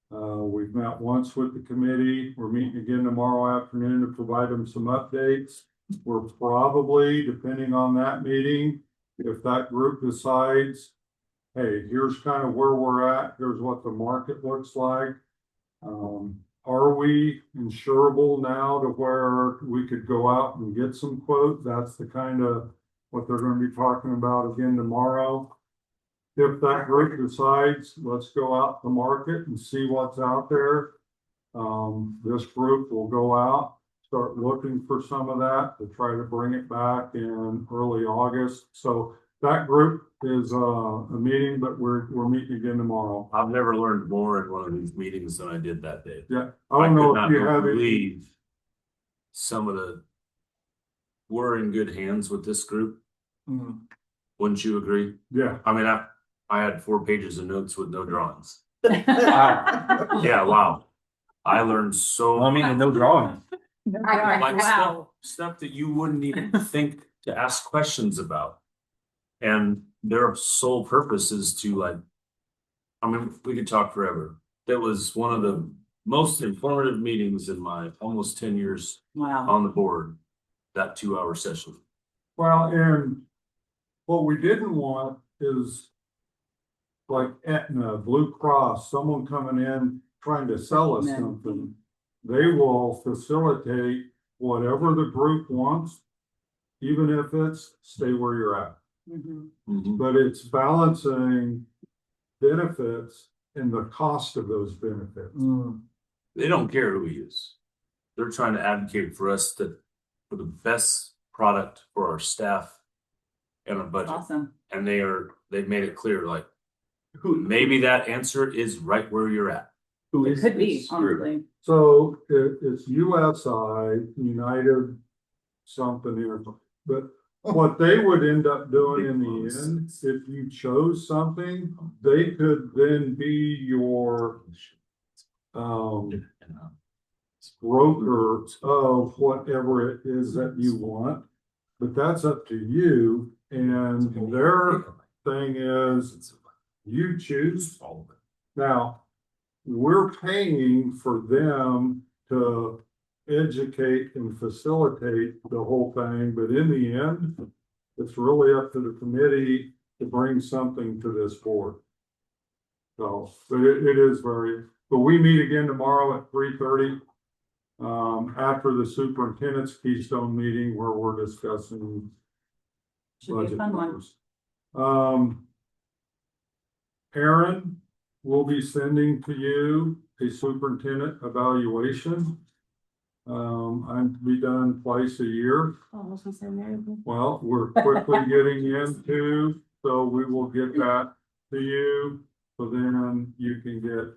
We've met once with the committee. We're meeting again tomorrow afternoon to provide them some updates. We're probably, depending on that meeting, if that group decides, hey, here's kind of where we're at, here's what the market looks like. Are we insurable now to where we could go out and get some quotes? That's the kind of what they're going to be talking about again tomorrow. If that group decides, let's go out to market and see what's out there. This group will go out, start looking for some of that to try to bring it back in early August. So that group is a meeting, but we're meeting again tomorrow. I've never learned more in one of these meetings than I did that day. Yeah, I don't know if you have it. Believe some of we're in good hands with this group. Wouldn't you agree? Yeah. I mean, I had 4 pages of notes with no drawings. Yeah, wow. I learned so. Well, I mean, no drawing. Like Wow. stuff that you wouldn't even think to ask questions about. And their sole purpose is to, like, I mean, we could talk forever. That was one of the most informative meetings in my almost 10 years Wow. on the board, that 2-hour session. Well, and what we didn't want is like Aetna, Blue Cross, someone coming in trying to sell us No. something. They will facilitate whatever the group wants, even if it's stay where you're at. Mhm. But it's balancing benefits and the cost of those benefits. They don't care who we use. They're trying to advocate for us for the best product for our staff and our budget. Awesome. And they've made it clear, like, maybe that answer is right where you're at. It could be, honestly. So it's USI, United something here, but what they would end up doing in the end, if you chose something, they could then be your broker of whatever it is that you want. But that's up to you, and their thing is you choose. Now, we're paying for them to educate and facilitate the whole thing, but in the end, it's really up to the committee to bring something to this board. So, but it is but we meet again tomorrow at 3:30. After the superintendent's Keystone meeting where we're discussing Should be a budget fun one. numbers. Aaron will be sending to you a superintendent evaluation. I'm to be done twice a year. Well, we're quickly getting into, so we will get that to you, so then you can get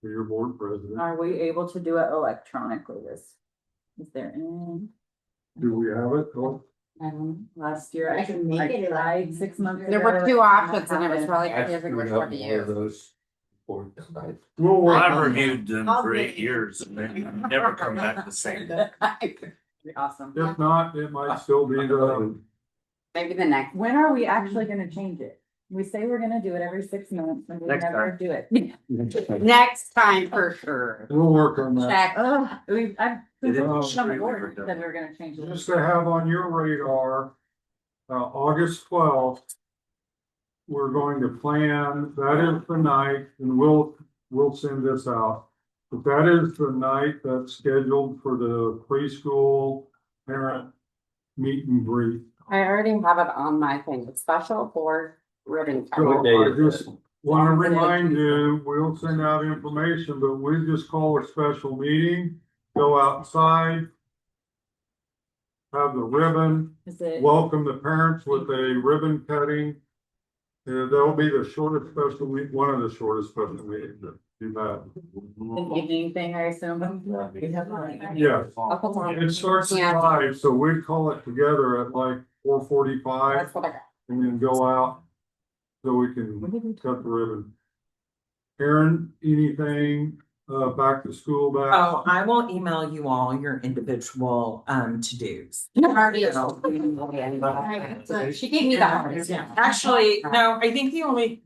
to your board president. Are we able to do it electronically? Is there any? Do we have it? Oh, Last year, I can make it like 6 months ago. There were 2 options and it was really I confusing which screwed one up to one of use. those for tonight. We'll work I've on that. reviewed them for 8 years and they never come back the same. Awesome. If not, it might still be the, Maybe the next. When are we actually gonna change it? We say we're gonna do it every 6 months and we Next never do it. Next time for sure. we'll work on that. Check. I've It been is on the true, board we've that we were gonna change it. Just to have on your radar, August 12th, we're going to plan, that is the night, and we'll send this out. But that is the night that's scheduled for the preschool parent meet and greet. I already have it on my thing. It's special for ribbon So cutting. day I is just want to remind you, we'll send out information, but we just call a special meeting, go outside, have the ribbon, Is it? welcome the parents with a ribbon cutting. That'll be the shortest special meeting, one of the shortest special meetings that you've had. An evening thing, I assume. Yeah, I'll put on- it starts Yeah. at 5, so we'd call it together at like 4:45 That's what I got. and then go out. So we can cut the ribbon. Aaron, anything, back to school back? Oh, I will email you all your individual to-dos. She gave me the hardest. Actually, no, I think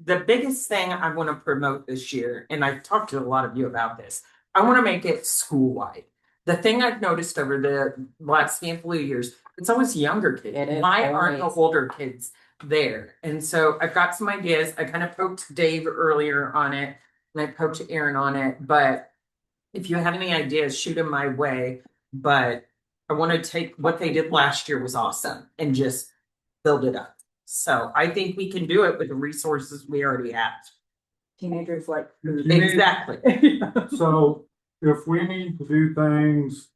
the biggest thing I want to promote this year, and I've talked to a lot of you about this, I want to make it school-wide. The thing I've noticed over the last handful of years, it's always younger kids. It is Why aren't the always. older kids there? And so I've got some ideas. I kind of poked Dave earlier on it, and I poked Aaron on it, but if you have any ideas, shoot them my way. But I want to take what they did last year was awesome and just build it up. So I think we can do it with the resources we already have. Teenagers like food. Exactly. So if we need to do things,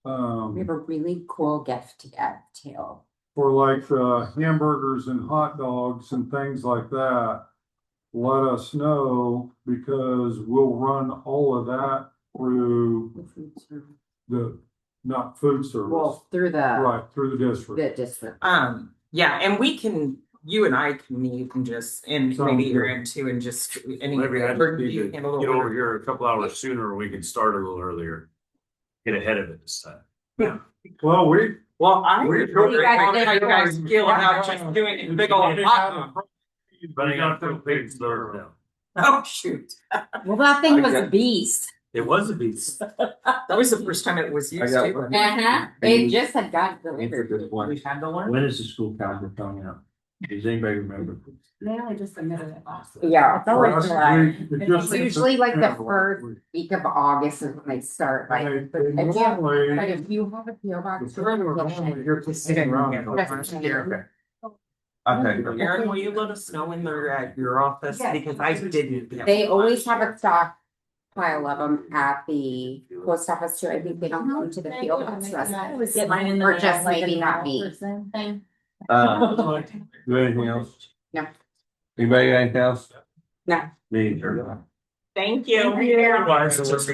We have a really cool gift to get too. for like hamburgers and hot dogs and things like that, let us know because we'll run all of that through the, not food service, Well, through the, right, through the district. the district. Yeah, and you and I can meet and just, and Sounds maybe good. Aaron too, and just any. Maybe I just need to handle the get over order. here a couple hours sooner, we can start a little earlier. Get ahead of it this time. Well, Well, I We- really like You guys how you guys did- feel about just doing a big old hot dog. But I got to pay there now. Oh, shoot. Well, that thing was a beast. It was a beast. That was the first time it was used got too. one. Uh-huh. It just had got delivered. Good one. We had to learn. When is the school calendar coming out? Does anybody remember? They only just submitted it last week. Yeah. It's always last July. week, it just- It's usually like the first week of August is when they start, like, They but if you, normally- but if you have a PO box. The regular normally here to sit around and- Okay. Aaron, will you let us know when they're at your office? Yeah. Because I didn't. get They one always last have year. a stockpile of them at the post office too. I think they don't go to the PO box. I always get mine in the Or mail, just like, maybe a not mail me. person thing. Do you have anything else? No. Anybody got anything else? No. Me, sure. Thank you. Thank you. Otherwise, it's a-